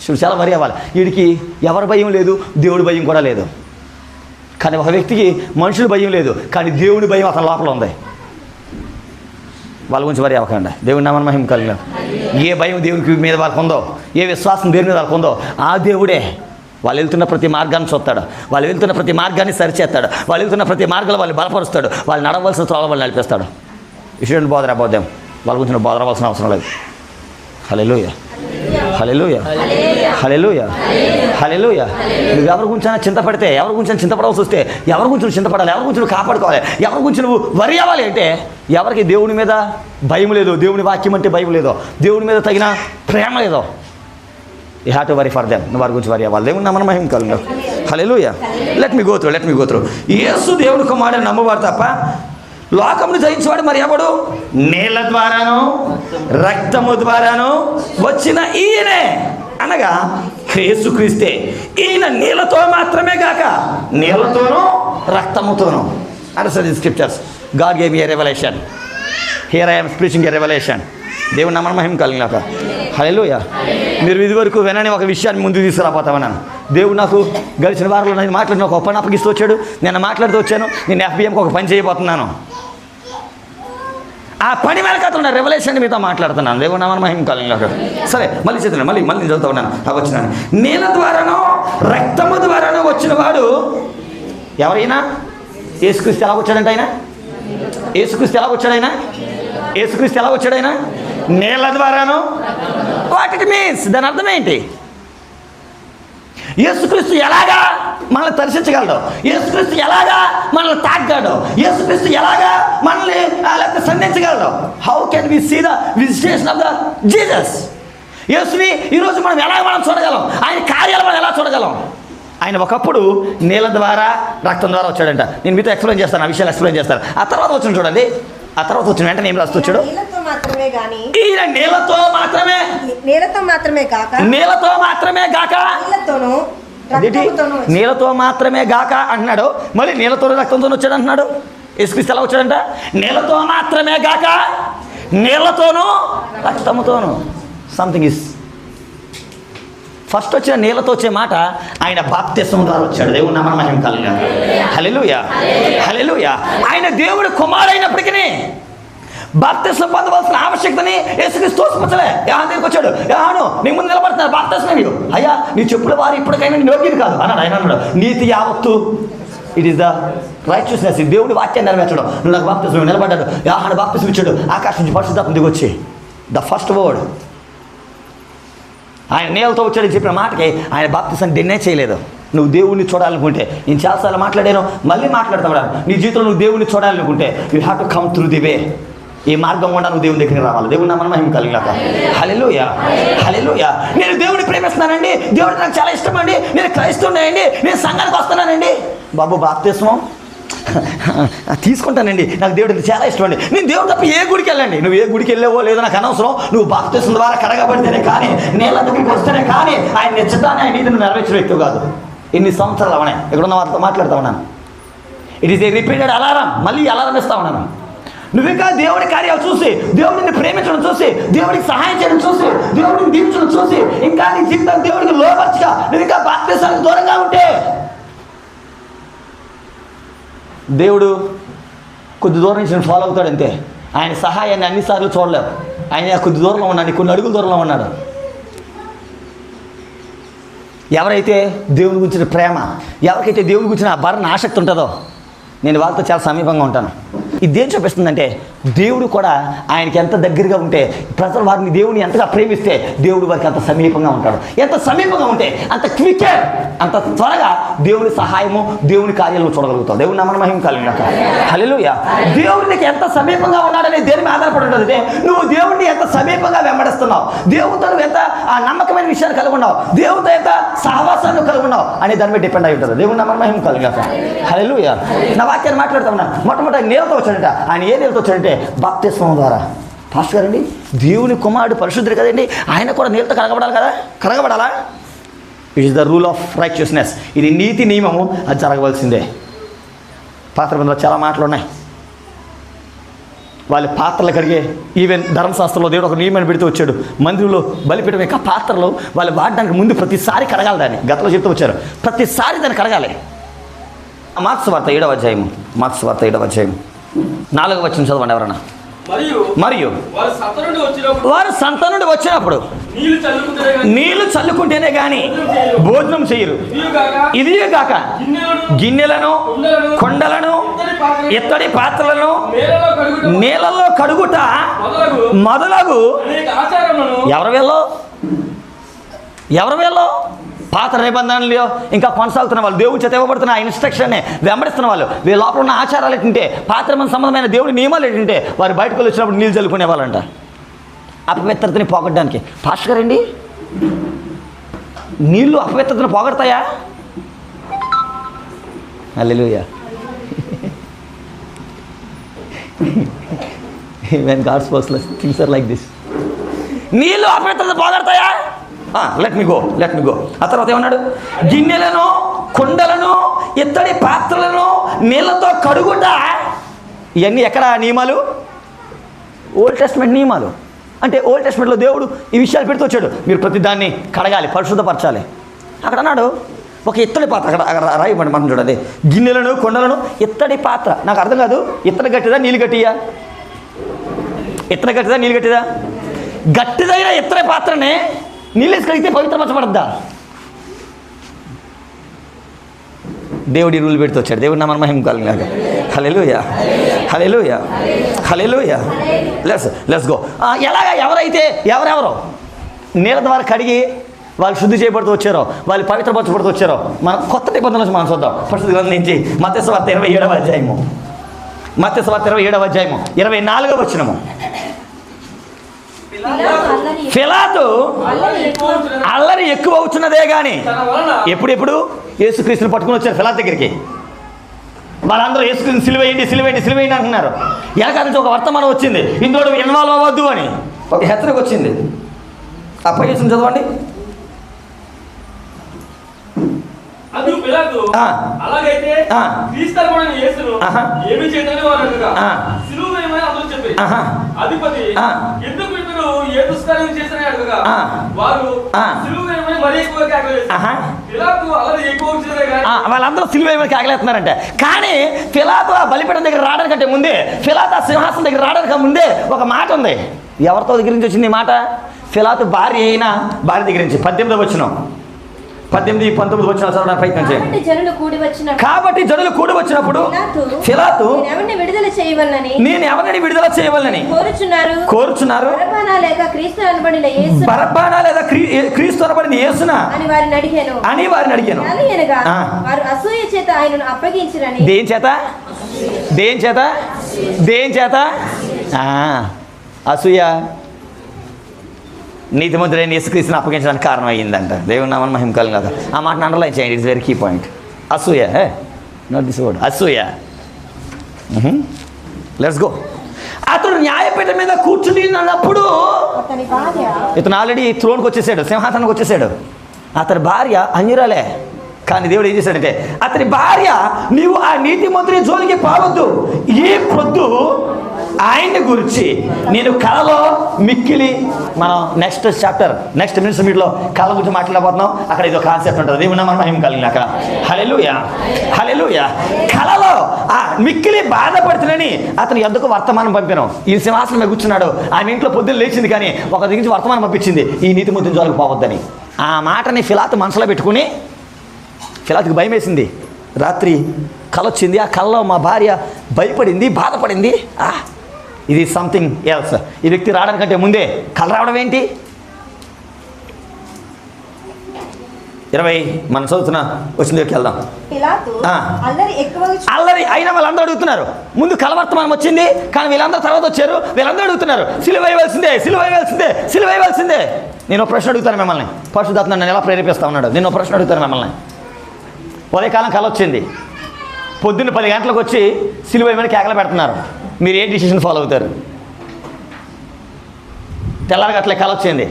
చూడు, చాలా వరి అవ్వాలి. వీడికి ఎవరి భయం లేదు, దేవుడి భయం కూడా లేదు. కానీ ఒక వ్యక్తికి మనుషుల భయం లేదు, కానీ దేవుడి భయం అతని లోపల ఉంది. వాళ్ళ గురించి వరి అవ్వకండి. దేవుడి నామమున మహిమ కలుగును. ఏ భయం దేవునికి మీద వాళ్ళకు ఉందో, ఏ విశ్వాసం దేవుని మీద వాళ్ళకు ఉందో, ఆ దేవుడే వాళ్ళు వెళ్తున్న ప్రతి మార్గాన్ని చూస్తాడు, వాళ్ళు వెళ్తున్న ప్రతి మార్గాన్ని సరిచేస్తాడు, వాళ్ళు వెళ్తున్న ప్రతి మార్గాలు వాళ్ళు బలపరుస్తాడు, వాళ్ళు నడవలసిన త్రోవ వాళ్ళు నడిపిస్తాడు. ఇటువంటి బోధ రాబోద్దాం, వాళ్ళ గురించి బోధ రావాల్సిన అవసరం లేదు. హల్లెలూయా, హల్లెలూయా, హల్లెలూయా, హల్లెలూయా. నువ్వు ఎవరి గురించి చింతపడితే, ఎవరి గురించి చింతపడవలసి వస్తే, ఎవరి గురించి నువ్వు చింతపడాలి, ఎవరి గురించి నువ్వు కాపాడుకోవాలి, ఎవరి గురించి నువ్వు వరి అవ్వాలి అంటే, ఎవరికి దేవుని మీద భయం లేదో, దేవుని వాక్యం అంటే భయం లేదో, దేవుని మీద తగిన ప్రేమ లేదో, you have to worry for them. నువ్వు వారి గురించి వరి అవ్వాలి. దేవుని నామమున మహిమ కలుగును. Hallelujah. Let me go through. యేసు దేవుని కుమారుడని నమ్మవాడు తప్ప లోకమును జయించేవాడు మరి ఎవడు? నీళ్ళ ద్వారాను రక్తము ద్వారాను వచ్చిన ఈయనే, అనగా యేసుక్రీస్తే. ఈయన నీళ్ళతో మాత్రమే గాక నీళ్ళతోనూ రక్తముతోనూ. Understand the scriptures. God gave me a revolution. Here I am speeching a revolution. దేవుని నామమున మహిమ కలుగుగాక. హల్లెలూయా. మీరు ఇదివరకు వినని ఒక విషయాన్ని ముందుకు తీసుకురాపోతామన్నాను. దేవుడు నాకు గడిచిన వారంలో నేను మాట్లాడిన ఒక పని అప్పగిస్తూ వచ్చాడు. నేను మాట్లాడుతూ వచ్చాను. నేను FBMకి ఒక పని చేయబోతున్నాను. ఆ పని వెనకాల ఉన్న రెవల్యూషన్ మీతో మాట్లాడుతున్నాను. దేవుని నామమున మహిమ కలుగుగాక. సరే, మళ్ళీ చదువుతున్నాను, మళ్ళీ నేను చదువుతా ఉన్నాను. వచ్చినాను. నీళ్ళ ద్వారానో రక్తము ద్వారానో వచ్చిన వాడు ఎవరైనా? యేసుక్రీస్తు ఎలా వచ్చాడంటే ఆయన? యేసుక్రీస్తు ఎలా వచ్చాడైనా? యేసుక్రీస్తు ఎలా వచ్చాడైనా? నీళ్ళ ద్వారాను. What it means? దాని అర్థం ఏంటి? యేసుక్రీస్తు ఎలాగా మనల్ని దర్శించగలడు? యేసుక్రీస్తు ఎలాగా మనల్ని తాకగలడు? యేసుక్రీస్తు ఎలాగా మనల్ని లేకపోతే సంధించగలడు? How can we see the visitation of the Jesus? యేసుని ఈరోజు మనం చూడగలం? ఆయన కార్యాలు మనం ఎలా చూడగలం? ఆయన ఒకప్పుడు నీళ్ళ ద్వారా రక్తం ద్వారా వచ్చాడంట. నేను మీతో ఎక్స్ప్లెయిన్ చేస్తాను, ఆ విషయాలు ఎక్స్ప్లెయిన్ చేస్తాను. ఆ తర్వాత వచ్చిన చూడండి, ఆ తర్వాత వచ్చిన వెంటనే ఏం రాస్తూ వచ్చాడు? ఈయన నీళ్ళతో మాత్రమే గాక నీళ్ళతో మాత్రమే గాక అంటున్నాడు. మళ్ళీ నీళ్ళతో రక్తంతో వచ్చాడు అంటున్నాడు. యేసుక్రీస్తు ఎలా వచ్చాడంట? నీళ్ళతో మాత్రమే గాక నీళ్ళతోనూ రక్తముతోనూ. సంథింగ్ ఇస్ ఫస్ట్ వచ్చిన నీళ్ళతో వచ్చే మాట ఆయన బాప్తిస్మం ద్వారా వచ్చాడు. దేవుని నామమున మహిమ కలుగుగాక. హల్లెలూయా, హల్లెలూయా. ఆయన దేవుడు కుమారుడైనప్పటికీ బాప్తిస్మం పొందవలసిన ఆవశ్యకతని యేసుక్రీస్తు తోసిపుచ్చలే. యోహాను దగ్గరికి వచ్చాడు. యోహాను, నీ ముందు నిలబడుతున్నారు, బాప్తిస్మం ఇవ్వు. అయ్యా, నీ చెప్పుల వారు ఇప్పటికైనా నీ యోగ్యుడు కాదు అన్నాడు. ఆయన అన్నాడు, నీతి యావత్తు, ఇట్ ఈస్ ద రైచియస్నెస్. దేవుడి వాక్యాన్ని నెరవేర్చడం. నువ్వు నాకు బాప్తిస్మం. నిలబడ్డాడు. యోహాను బాప్తిస్మం ఇచ్చాడు. ఆకాశం నుంచి పరిశుద్ధాత్మ దిగి వచ్చి ద ఫస్ట్ వర్డ్. ఆయన నీళ్ళతో వచ్చాడని చెప్పిన మాటకి ఆయన బాప్తిసం డినే చేయలేదు. నువ్వు దేవుడిని చూడాలనుకుంటే, నేను చాలాసార్లు మాట్లాడాను, మళ్ళీ మాట్లాడతాను, నీ జీవితంలో నువ్వు దేవుడిని చూడాలనుకుంటే you have to come through the way. ఈ మార్గం కూడా నువ్వు దేవుని దగ్గరికి రావాలి. దేవుని నామమున మహిమ కలుగుగాక. హల్లెలూయా, హల్లెలూయా. నేను దేవుడిని ప్రేమిస్తున్నానండి, దేవుడు నాకు చాలా ఇష్టం అండి, నేను క్రైస్తవునండి, నేను సంఘానికి వస్తున్నానండి. బాబు, బాప్తిస్మం తీసుకుంటానండి, నాకు దేవుడు చాలా ఇష్టం అండి. నేను దేవుడు తప్ప ఏ గుడికి వెళ్ళండి, నువ్వు ఏ గుడికి వెళ్ళావో లేదో నాకు అనవసరం. నువ్వు బాప్తిస్మం ద్వారా కడగబడితేనే కానీ, నీళ్ళ దగ్గరికి వస్తేనే కానీ ఆయన నిశ్చితాన్ని, ఆయన నీతిని నెరవేర్చిన వ్యక్తి కాదు. ఎన్ని సంవత్సరాలు అవనే ఎక్కడున్న వారితో మాట్లాడుతూ ఉన్నాను. It is a repeated alarm. మళ్ళీ అలారం ఇస్తా ఉన్నాను. నువ్వు ఇంకా దేవుడి కార్యాలు చూసి, దేవుడిని ప్రేమించడం చూసి, దేవుడికి సహాయం చేయడం చూసి, దేవుడిని దీవించడం చూసి, ఇంకా నీ జీవితం దేవుడికి లోపరచగా నువ్వు ఇంకా బాప్తిస్మానికి దూరంగా ఉంటే, దేవుడు కొద్ది దూరం నుంచి నేను ఫాలో అవుతాడు అంతే. ఆయన సహాయాన్ని అన్నిసార్లు చూడలేవు. ఆయన కొద్ది దూరంలో ఉన్నాడు, కొన్ని అడుగుల దూరంలో ఉన్నాడు. ఎవరైతే దేవుని గురించిన ప్రేమ, ఎవరికైతే దేవుని గురించిన భరణ ఆసక్తి ఉంటుందో, నేను వాళ్ళతో చాలా సమీపంగా ఉంటాను. ఇది ఏం చూపిస్తుందంటే, దేవుడు కూడా ఆయనకి ఎంత దగ్గరగా ఉంటే, ప్రజలు వారిని దేవుని ఎంతగా ప్రేమిస్తే దేవుడు వారికి అంత సమీపంగా ఉంటాడు. ఎంత సమీపంగా ఉంటే అంత క్విక్గా, అంత త్వరగా దేవుని సహాయము, దేవుని కార్యాలను చూడగలుగుతావు. దేవుని నామమున మహిమ కలుగుగాక. హల్లెలూయా. దేవుడికి ఎంత సమీపంగా ఉన్నాడనే దేని మీద ఆధారపడి ఉంటుంది. నువ్వు దేవుడిని ఎంత సమీపంగా వెంబడిస్తున్నావు, దేవుడితో నువ్వు ఎంత ఆ నమ్మకమైన విషయాన్ని కలిగి ఉన్నావు, దేవుడితో ఎంత సహవాసాన్ని కలిగి ఉన్నావు అనే దాని మీద డిపెండ్ అయి ఉంటుంది. దేవుని నామమున మహిమ కలుగుగాక. హల్లెలూయా. నా వాక్యాన్ని మాట్లాడుతూ ఉన్నాను. మొట్టమొదటి నీళ్ళతో వచ్చాడంట. ఆయన ఏ నీళ్ళతో వచ్చాడంటే బాప్తిస్మం ద్వారా. పాస్టర్ గారండి, దేవుని కుమారుడు పరిశుద్ధుడు కదండి, ఆయన కూడా నీళ్ళతో కడగబడాలి కదా? కడగబడాలా? It is the rule of righteousness. ఇది నీతి నియమము, అది జరగవలసిందే. పాత్ర బంధంలో చాలా మాటలు ఉన్నాయి. వాళ్ళ పాత్రలు కడిగే ఈవెన్ ధర్మశాస్త్రంలో దేవుడు ఒక నియమాన్ని పెడితే వచ్చాడు. మందిరంలో బలిపీఠం యొక్క పాత్రలు వాళ్ళు వాడడానికి ముందు ప్రతిసారి కడగాలి. దాన్ని గతంలో చెప్తూ వచ్చారు, ప్రతిసారి దాన్ని కడగాలి. మార్క్స్ వార్త 7వ అధ్యాయము, మార్క్స్ వార్త 7వ అధ్యాయం 4వ వచనం చదవండి ఎవరన్నా. మరియు వారు సంత నుండి వచ్చినప్పుడు నీళ్లు చల్లుకుంటేనే గాని భోజనం చేయరు. ఇది కాక గిన్నెలను, కొండలను, ఇత్తడి పాత్రలను నీళ్ళలో కడుగుట మొదలగు ఎవరు వీళ్ళు పాత నిబంధనలు ఇంకా కొనసాగుతున్న వాళ్ళు, దేవుడి చేత ఇవ్వబడుతున్న ఆ ఇన్స్ట్రక్షన్ని వెంబడిస్తున్న వాళ్ళు, వీళ్ళ లోపల ఉన్న ఆచారాలు ఏంటంటే, పాత్రమైన సంబంధమైన దేవుడి నియమాలు ఏంటంటే, వారు బయటకు వచ్చినప్పుడు నీళ్ళు చల్లుకునే వాళ్ళంట అపవిత్రతని పోగొట్టడానికి. పాస్టర్ గారండి, నీళ్ళు అపవిత్రతను పోగొడతాయా? హల్లెలూయా. when God's purpose things are like this. నీళ్ళు అపవిత్రత పోగొడతాయా? Let me go. ఆ తర్వాత ఏమన్నాడు? గిన్నెలను, కొండలను, ఇత్తడి పాత్రలను నీళ్ళతో కడుగుట. ఇవన్నీ ఎక్కడ నియమాలు? ఓల్డ్ టెస్ట్మెంట్ నియమాలు. అంటే ఓల్డ్ టెస్ట్మెంట్లో దేవుడు ఈ విషయాలు పెడుతూ వచ్చాడు, మీరు ప్రతి దాన్ని కడగాలి, పరిశుద్ధపరచాలి. అక్కడ అన్నాడు ఒక ఇత్తడి పాత్ర, అక్కడ రాయబడి మనం చూడండి, గిన్నెలను, కొండలను, ఇత్తడి పాత్ర. నాకు అర్థం కాదు, ఇత్తడి గట్టిదా నీళ్ళు గట్టియా? ఇత్తడి గట్టిదా నీళ్ళు గట్టిదా? గట్టిదైన ఇత్తడి పాత్రనే నీళ్ళు వేసి కడిగితే పవిత్రపరచబడద్దా? దేవుడి రూల్ పెడుతూ వచ్చాడు. దేవుడు నా మహిమ కలుగుగాక. Hallelujah, hallelujah, hallelujah. Let's go. ఎలాగా ఎవరెవరో నీళ్ళ ద్వారా కడిగి వాళ్ళు శుద్ధి చేయబడుతూ వచ్చారో, వాళ్ళు పవిత్రపరచబడుతూ వచ్చారో మనం కొత్త నిబంధన మనం చూద్దాం. పరిశుద్ధ గ్రంథం నుంచి మత్తయి సువార్త 27వ అధ్యాయము, మత్తయి సువార్త 27వ అధ్యాయము 24వ వచనము. పిలాతు అల్లరి ఎక్కువ అవుతున్నదే కానీ ఎప్పుడు యేసుక్రీస్తుని పట్టుకుని వచ్చారు పిలాతు దగ్గరికి. వాళ్ళందరూ యేసుక్రీస్తుని సిలువేయండి అంటున్నారు. వెనక నుంచి ఒక వర్తమానం వచ్చింది, ఇందులో ఇన్వాల్వ్ అవ్వద్దు అని ఒక హెచ్చరిక వచ్చింది. ఆ పై చదవండి. అలాగైతే అధిపతి ఎందుకు ఇతడు ఏ దుష్కార్యం చేశారని అడగగా వారు సిలువేయమని మరీ ఎక్కువ వాళ్ళందరూ సిలువేయమని కేకలేస్తున్నారంటే. కానీ పిలాతు ఆ బలిపీఠం దగ్గర రావడానికంటే ముందే, పిలాతు ఆ సింహాసనం దగ్గర రావడానికి ముందే ఒక మాట ఉంది. ఎవరితో దగ్గర నుంచి వచ్చింది ఈ మాట? పిలాతు భార్య దగ్గర నుంచి. 18వ వచనం, 18-19 వచనాలు చదవడానికి ప్రయత్నం చేయండి. కాబట్టి జనులు కూడి వచ్చినప్పుడు పిలాతు నేను ఎవరిని విడుదల చేయవలనని కోరుచున్నారు, బరబ్బనా లేదా క్రీస్తు అనబడిన యేసునా అని వారిని అడిగాను. దేని చేత? అసూయ నీతిమంతుడైన యేసుక్రీస్తుని అప్పగించడానికి కారణం అయ్యిందంట. దేవుని నామమున మహిమ కలుగుగాక. ఆ మాటను అండర్లైన్ చేయండి, ఇట్స్ వెరీ కీ పాయింట్. అసూయ, నాట్ దిస్ వర్డ్, అసూయ. Let's go. అతడు న్యాయపీఠం మీద కూర్చుని అన్నప్పుడు ఇతను ఆల్రెడీ త్రోన్కి వచ్చేసాడు, సింహాసనానికి వచ్చేసాడు. అతని భార్య అన్యురాలే. కానీ దేవుడు ఏం చేశాడంటే, అతని భార్య నీవు ఆ నీతిమంతుని జోలికి పోవద్దు, ఈ పొద్దు ఆయన్ని గురించి నేను కళలో మిక్కిలి, మనం నెక్స్ట్ చాప్టర్ నెక్స్ట్ మినిట్స్ మీట్లో కళ గురించి మాట్లాడబోతున్నాం. అక్కడ ఇది ఒక కాన్సెప్ట్ ఉంటుంది. దేవుని మనం మహిమ కలిగినాక. హల్లెలూయా, హల్లెలూయా. కళలో ఆ మిక్కిలి బాధపడుతుందని అతను ఎందుకు వర్తమానం పంపాను. ఈ సింహాసనం మీద కూర్చున్నాడు, ఆమె ఇంట్లో పొద్దున్న లేచింది, కానీ ఒక దగ్గర నుంచి వర్తమానం పంపించింది, ఈ నీతిమంతుని జోలికి పోవద్దని. ఆ మాటని పిలాతు మనసులో పెట్టుకుని, పిలాతుకి భయం వేసింది. రాత్రి కళ వచ్చింది, ఆ కళలో మా భార్య భయపడింది, బాధపడింది. ఇది సంథింగ్ ఎల్స్. ఈ వ్యక్తి రావడానికంటే ముందే కళ రావడం ఏంటి? 20 మనం చదువుతున్న వచ్చిన దగ్గరికి వెళ్దాం. అల్లరి అయినా వాళ్ళందరూ అడుగుతున్నారు. ముందు కలవర్తమానం వచ్చింది, కానీ వీళ్ళందరూ తర్వాత వచ్చారు. వీళ్ళందరూ అడుగుతున్నారు, సిలువేయవలసిందే. నేను ప్రశ్న అడుగుతాను మిమ్మల్ని. పరిశుద్ధాత్మ నన్ను ఎలా ప్రేరేపిస్తా ఉన్నాడు? నేను ప్రశ్న అడుగుతాను మిమ్మల్ని. ఉదయకాలం కళ వచ్చింది, పొద్దున్న 10 గంటలకు వచ్చి సిలువేయమని కేకలు పెడుతున్నారు. మీరు ఏ డిసిషన్ ఫాలో అవుతారు? తెల్లారగట్లే కళ వచ్చింది,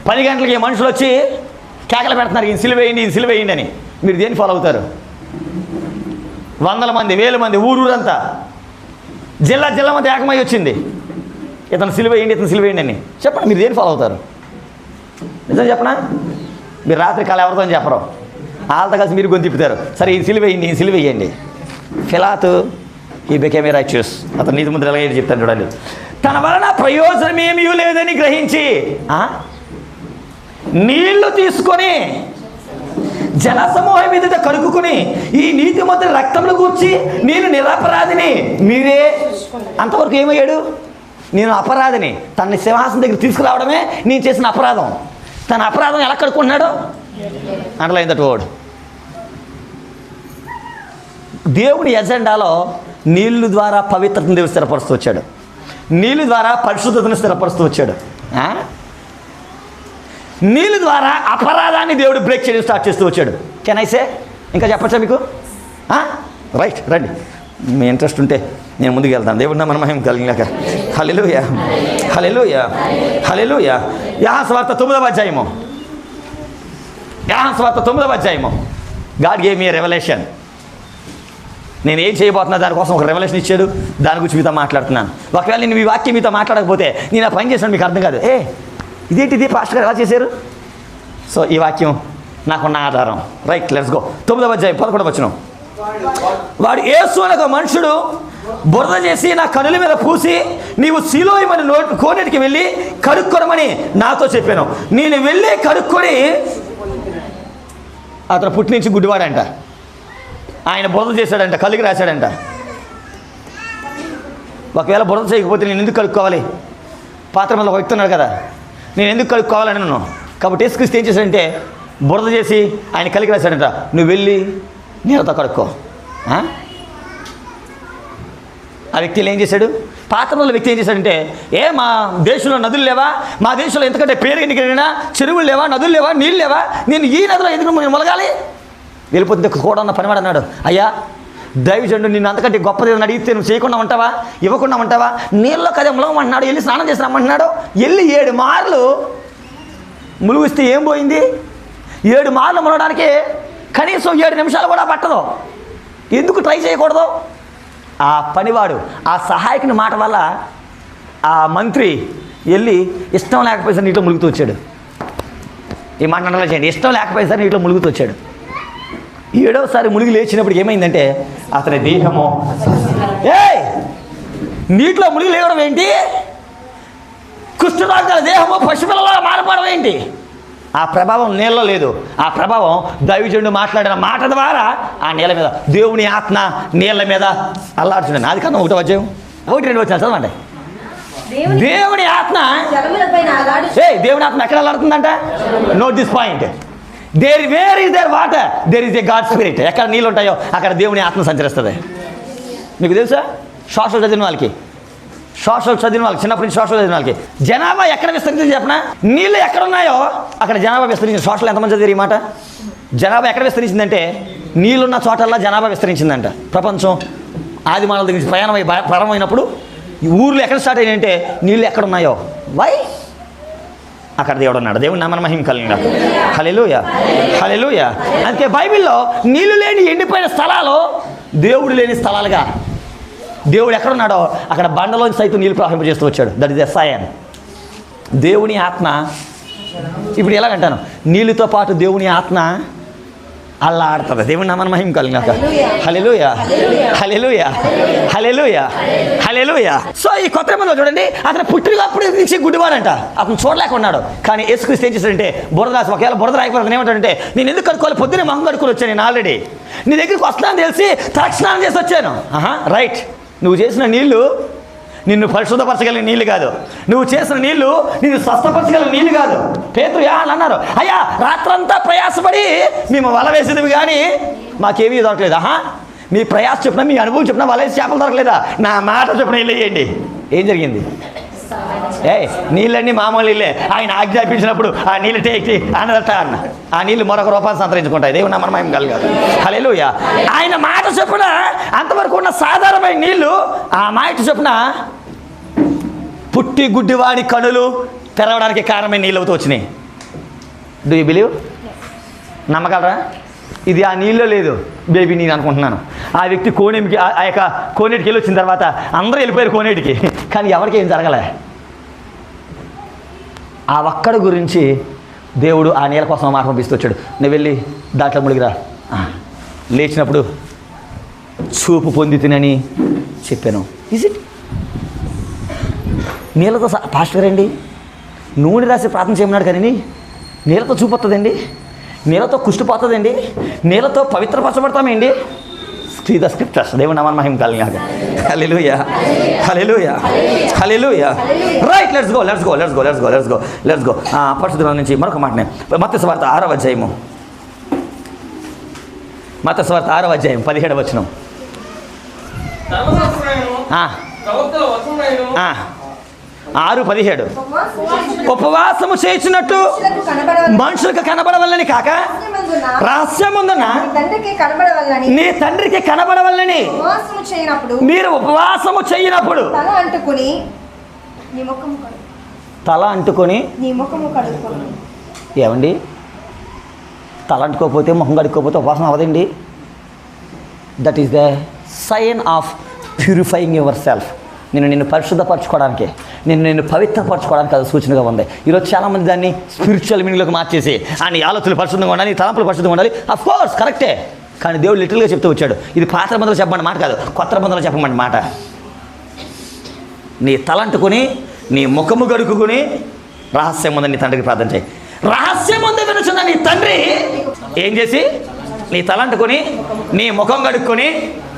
10 గంటలకి మనుషులు వచ్చి కేకలు పెడుతున్నారు, ఈయన సిలువేయండి అని. మీరు దేన్ని ఫాలో అవుతారు? 100 మంది, 1000 మంది, ఊరూరంతా జిల్లా జిల్లా మధ్య ఏకమై వచ్చింది, ఇతను సిలువ వేయండి, ఇతను సిలువ వేయండి అని. చెప్పండి, మీరు దేని ఫాలో అవుతారు? నిజం చెప్పనా? మీరు రాత్రి కాలం ఎవరితో చెప్పరు, వాళ్ళతో కలిసి మీరు గొంతు తిప్పుతారు. సరే ఈ సిలువ వేయండి, ఈ సిలువ వేయండి. ఫిలాతు ఈ బికేమ్ రైచియస్, అతను నీతి ముద్ర ఎలాగైతే చెప్తాను చూడండి. తన వలన ప్రయోజనమేమీ లేదని గ్రహించి నీళ్లు తీసుకొని జనసమూహం మీద కడుక్కుని ఈ నీతి ముద్ర రక్తంలో కూర్చి నేను నిరపరాధిని మీరే. అంతవరకు ఏమయ్యాడు? నేను అపరాధిని. తన సింహాసనం దగ్గర తీసుకురావడమే నేను చేసిన అపరాధం. తన అపరాధం ఎలా కడుక్కుంటున్నాడు? Underline that word. దేవుని ఎజెండాలో నీళ్ళు ద్వారా పవిత్రతను దేవుడు స్థిరపరుస్తూ వచ్చాడు, నీళ్ళు ద్వారా పరిశుద్ధతను స్థిరపరుస్తూ వచ్చాడు. నీళ్ళు ద్వారా అపరాధాన్ని దేవుడు బ్రేక్ చేయడం స్టార్ట్ చేస్తూ వచ్చాడు. Can I say? ఇంకా చెప్పచ్చా మీకు? రైట్, రండి. మీ ఇంట్రెస్ట్ ఉంటే నేను ముందుకు వెళ్తాను. దేవుడు నా మహిమ కలిగినాక. హల్లెలూయా, హల్లెలూయా, హల్లెలూయా. యోహాను సువార్త 9వ అధ్యాయము, యోహాను సువార్త 9వ అధ్యాయము. గాడ్ గేవ్ మీ రెవల్యూషన్. నేను ఏం చేయబోతున్నా దానికోసం ఒక రెవల్యూషన్ ఇచ్చాడు, దాని గురించి మీతో మాట్లాడుతున్నాను. ఒకవేళ నేను ఈ వాక్యం మీతో మాట్లాడకపోతే నేను ఆ పని చేశాను మీకు అర్థం కాదు. ఇదేంటిది పాస్టర్ గారు ఎలా చేశారు? సో ఈ వాక్యం నాకున్న ఆధారం. Right, let's go. 9వ అధ్యాయం 11వ వచనం. వాడు యేసు అనే ఒక మనుషుడు బురద చేసి నా కనుల మీద పూసి నీవు సిలోయమని కోనేటికి వెళ్ళి కడుక్కొనమని నాతో చెప్పాను. నేను వెళ్ళి కడుక్కొని, అతను పుట్టి నుంచి గుడ్డివాడంట, ఆయన బురద చేశాడంట, కళ్ళుకి రాశాడంట. ఒకవేళ బురద చేయకపోతే నేను ఎందుకు కడుక్కోవాలి? పాత్ర మీద ఒక వ్యక్తి ఉన్నాడు కదా, నేను ఎందుకు కడుక్కోవాలని అన్నాను. కాబట్టి యేసుక్రీస్తు ఏం చేశాడంటే బురద చేసి ఆయన కలిగి రాశాడంట, నువ్వు వెళ్ళి నీళ్ళతో కడుక్కో. ఆ వ్యక్తి ఏం చేశాడు? పాత్రలో వ్యక్తి ఏం చేశాడంటే, మా దేశంలో నదులు లేవా? మా దేశంలో ఎందుకంటే పేరు ఎన్నికైనా చెరువులు లేవా, నదులు లేవా, నీళ్ళు లేవా? నేను ఈ నదిలో ఎందుకు మొలగాలి? వెళ్ళిపోతే కూడా ఉన్న పనివాడు అన్నాడు, అయ్యా దైవజనుడు నిన్ను అంతకంటే గొప్పది అని అడిగితే నువ్వు చేయకుండా ఉంటావా, ఇవ్వకుండా ఉంటావా? నీళ్ళలో కదే ములగమంటున్నాడు, వెళ్ళి స్నానం చేసి రమ్మంటున్నాడు. వెళ్ళి 7 మార్లు ములుగుస్తే ఏం పోయింది? 7 మార్లు ములగడానికి కనీసం 7 నిమిషాలు కూడా పట్టదు. ఎందుకు ట్రై చేయకూడదు? ఆ పనివాడు, ఆ సహాయకుని మాట వల్ల ఆ మంత్రి వెళ్ళి ఇష్టం లేకపోయేసరి నీటిలో ములుగుతూ వచ్చాడు. ఈ మాట అండర్లైన్ చేయండి, ఇష్టం లేకపోయేసరి నీటిలో ములుగుతూ వచ్చాడు. 7వసారి మునిగి లేచినప్పుడు ఏమైందంటే అతని దేహము నీటిలో మునిగి లేవడం ఏంటి? కుష్ఠరోగాల దేహము పశువులలో మారిపోవడం ఏంటి? ఆ ప్రభావం నీళ్ళలో లేదు. ఆ ప్రభావం దైవజనుడు మాట్లాడిన మాట ద్వారా ఆ నీళ్ళ మీద దేవుని ఆత్మ నీళ్ళ మీద అల్లాడుతున్నాను. అది కన్నా 1వ అధ్యాయం 1-2 వచ్చాను చదవండి. దేవుని ఆత్మ దేవుని ఆత్మ ఎక్కడ అల్లాడుతుందంట? Note this point. Where is there water, there is a God spirit. ఎక్కడ నీళ్ళు ఉంటాయో అక్కడ దేవుని ఆత్మ సంచరిస్తుంది. మీకు తెలుసా? సోషల్ చదివిన వాళ్ళకి, చిన్నప్పటి నుంచి సోషల్ చదివిన వాళ్ళకి జనాభా ఎక్కడ విస్తరించింది చెప్పనా? నీళ్ళు ఎక్కడ ఉన్నాయో అక్కడ జనాభా విస్తరించింది. సోషల్ ఎంతమంది చదివారు ఈ మాట? జనాభా ఎక్కడ విస్తరించిందంటే నీళ్ళున్న చోటల్లా జనాభా విస్తరించిందంట. ప్రపంచం ఆది మానవుల దగ్గర నుంచి ప్రారంభమైనప్పుడు ఈ ఊర్లు ఎక్కడ స్టార్ట్ అయ్యాయంటే నీళ్ళు ఎక్కడ ఉన్నాయో, వై అక్కడ దేవుడు ఉన్నాడు. దేవుడు నామన మహిమ కలిగిన. హల్లెలూయా, హల్లెలూయా. అందుకే బైబిల్లో నీళ్ళు లేని ఎండిపోయిన స్థలాలు దేవుడు లేని స్థలాలుగా, దేవుడు ఎక్కడున్నాడో అక్కడ బండలోంచి సైతం నీళ్ళు ప్రవహింపజేస్తూ వచ్చాడు. That is a sign. దేవుని ఆత్మ ఇప్పుడు ఎలాగంటాను, నీళ్ళతో పాటు దేవుని ఆత్మ అల్లాడుతుంది. దేవుని నామన మహిమ కలిగినాక. హల్లెలూయా, హల్లెలూయా, హల్లెలూయా, హల్లెలూయా. సో ఈ కొత్త నిబంధనలో చూడండి, అతను పుట్టినప్పుడు నుంచి గుడ్డివాడంట, అతను చూడలేకున్నాడు. కానీ యేసుక్రీస్తు ఏం చేశాడంటే బురద రాసి, ఒకవేళ బురద రాకపోతే ఏమంటాడంటే నేను ఎందుకు కడుక్కోవాలి, పొద్దున్నే మొహం కడుక్కొని వచ్చాను, నేను ఆల్రెడీ నీ దగ్గరికి వస్తున్నాను తెలిసి తక్షణం చేసి వచ్చాను. రైట్, నువ్వు చేసిన నీళ్ళు నిన్ను పరిశుద్ధపరచగలిగిన నీళ్ళు కాదు, నువ్వు చేసిన నీళ్ళు నిన్ను స్వస్థపరచగలిగిన నీళ్ళు కాదు. పేతురు యోహాను అన్నారు, అయ్యా రాత్రంతా ప్రయాసపడి మేము వల వేసేది కానీ మాకేమీ దొరకలేదు. మీ ప్రయాస చెప్పినా, మీ అనుభవం చెప్పినా వల వేసి చేపలు దొరకలేదా? నా మాట చెప్పిన ఇల్లు వేయండి. ఏం జరిగింది? నీళ్ళన్నీ మామూలు నీళ్ళే. ఆయన ఆజ్ఞాపించినప్పుడు ఆ నీళ్ళు టేకి అన్నదట అన్న, ఆ నీళ్ళు మరొక రూపాయలు సంతరించుకుంటాయి. దేవుడు నా మనం కలగాలి. హల్లెలూయా. ఆయన మాట చొప్పున అంతవరకు ఉన్న సాధారణమైన నీళ్ళు ఆ మాట చొప్పున పుట్టి గుడ్డివాడి కనులు తెరవడానికి కారణమైన నీళ్ళు అవుతూ వచ్చినాయి. Do you believe? నమ్మగలరా? ఇది ఆ నీళ్ళు లేదు, బేబీ నేను అనుకుంటున్నాను. ఆ వ్యక్తి కోనేటికి ఆ యొక్క కోనేటికి వెళ్ళి వచ్చిన తర్వాత అందరూ వెళ్ళిపోయారు కోనేటికి, కానీ ఎవరికి ఏం జరగలే. ఆ ఒక్కడి గురించి దేవుడు ఆ నీళ్ళ కోసం మాట పంపిస్తూ వచ్చాడు, నువ్వు వెళ్ళి దాంట్లో మునిగిరా. లేచినప్పుడు చూపు పొంది తినని చెప్పాను. Is it? నీళ్ళతో పాస్టర్ గారండి నూనె రాసి ప్రార్థన చేయమన్నాడు, కానీ నీళ్ళతో చూపు వస్తుందండి, నీళ్ళతో కుష్టిపోతుందండి, నీళ్ళతో పవిత్రపరచబడతామండి. Shri the scriptures. దేవుని నామమున మహిమ కలుగుగాక. Hallelujah, hallelujah, hallelujah. Right, let's go. పరిశుద్ధ గ్రంథం నుంచి మరొక మాటనే, మత్తయి సువార్త 6వ అధ్యాయము, మత్తయి సువార్త 6వ అధ్యాయం 17వ వచనం. ధర్మశాస్త్రమునైనను ప్రవక్తల వచనమునైనను 6:17 ఉపవాసము చేయించినట్టు మనుషులకు కనబడవల్లని కాక రహస్యముందున నీ తండ్రికి కనబడవల్లని మీరు ఉపవాసము చేయనప్పుడు తల అంటుకొని. ఏమండి, తల అంటుకోకపోతే ముఖం కడుక్కోకపోతే ఉపవాసం అవ్వదండి. That is the sign of purifying yourself. నిన్ను పరిశుద్ధపరచుకోవడానికి, నిన్ను పవిత్రపరచుకోవడానికి అది సూచనగా ఉంది. ఈరోజు చాలామంది దాన్ని స్పిరిచువల్ మీనింగ్లోకి మార్చేసి నీ ఆలోచనలు పరిశుద్ధంగా ఉండాలి, నీ తలంపులు పరిశుద్ధంగా ఉండాలి. అఫ్ కోర్స్ కరెక్టే, కానీ దేవుడు లిటరల్గా చెప్తూ వచ్చాడు. ఇది పాత నిబంధనలో చెప్పమని మాట కాదు, కొత్త నిబంధనలో చెప్పమని మాట. నీ తలంటుకొని నీ ముఖము గడుక్కుని రహస్యం ఉందని నీ తండ్రికి ప్రార్థన చేయి. రహస్యం ఉంది వినుచున్న నీ తండ్రి ఏం చేసి నీ తలంటుకొని నీ ముఖం కడుక్కొని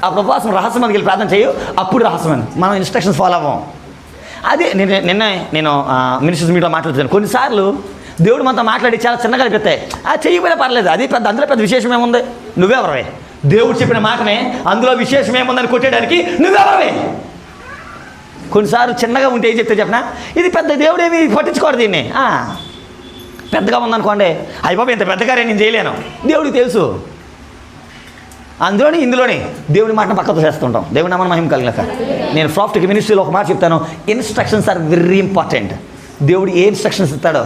ఆ ఉపవాసం రహస్యం వెళ్ళి ప్రార్థన చేయు, అప్పుడు రహస్యమైన మనం ఇన్స్ట్రక్షన్స్ ఫాలో అవ్వం. అదే నిన్న నేను మినిస్టర్స్ మీట్లో మాట్లాడుతున్నాను. కొన్నిసార్లు దేవుడు మనతో మాట్లాడి చాలా చిన్నగా అనిపిస్తాయి, చెయ్యిపోయినా పర్లేదు, అది అందులో పెద్ద విశేషం ఏముంది, నువ్వెవరవే? దేవుడు చెప్పిన మాటనే అందులో విశేషం ఏముందని కొట్టేయడానికి నువ్వెవరవే? కొన్నిసార్లు చిన్నగా ఉంటే ఏం చెప్తే చెప్పినా, ఇది పెద్ద దేవుడు ఏమి పట్టించుకోడు దీన్ని. పెద్దగా ఉందనుకోండి, అయిపోయి ఇంత పెద్దగానే నేను చేయలేను, దేవుడికి తెలుసు. అందులోని ఇందులోనే దేవుడి మాటను పక్కతో చేస్తుంటాం. దేవుడి నామమున మహిమ కలుగుగాక. నేను ప్రాఫిట్కి మినిస్ట్రీలో ఒక మాట చెప్తాను, ఇన్స్ట్రక్షన్స్ ఆర్ వెరీ ఇంపార్టెంట్. దేవుడు ఏ ఇన్స్ట్రక్షన్స్ ఇస్తాడో,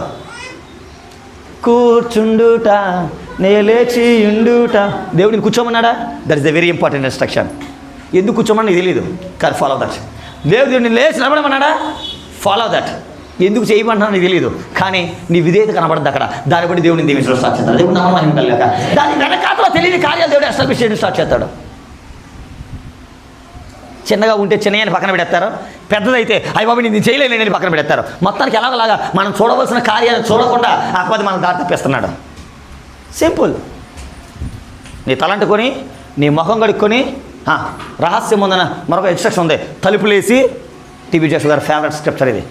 కూర్చుండుట నేలేచి ఉండుట, దేవుడిని కూర్చోమన్నాడా? That is the very important instruction. ఎందుకు కూర్చోమని నీకు తెలియదు, కానీ ఫాలో దట్. దేవుడిని లేచి నిలబడమన్నాడా? Follow that. ఎందుకు చేయమంటున్నా నీకు తెలియదు, కానీ నీ విధేయత కనబడద్దు అక్కడ. దాన్ని బట్టి దేవుడిని దీవించడం స్టార్ట్ చేస్తాడు. దేవుడు నామమున మహిమ కలుగుగాక. దాని వెనకాతలో తెలియని కార్యాలు దేవుడు ఎస్టాబ్లిష్ చేయడం స్టార్ట్ చేస్తాడు. చిన్నగా ఉంటే చిన్నయ్యని పక్కన పెడతారు, పెద్దదైతే అయ్య బాబు నేను చేయలేని పక్కన పెడతారు. మొత్తానికి ఎలాగోలాగా మనం చూడవలసిన కార్యాలను చూడకుండా ఆపది మనం దారి తప్పిస్తున్నాడు. సింపుల్. నీ తలంటుకొని నీ ముఖం కడుక్కొని రహస్యం ఉందన్న మరొక ఇన్స్ట్రక్షన్ ఉంది, తలుపులేసి. టీవీ జోష్ గారు ఫేవరెట్ స్క్రిప్చర్ ఇది.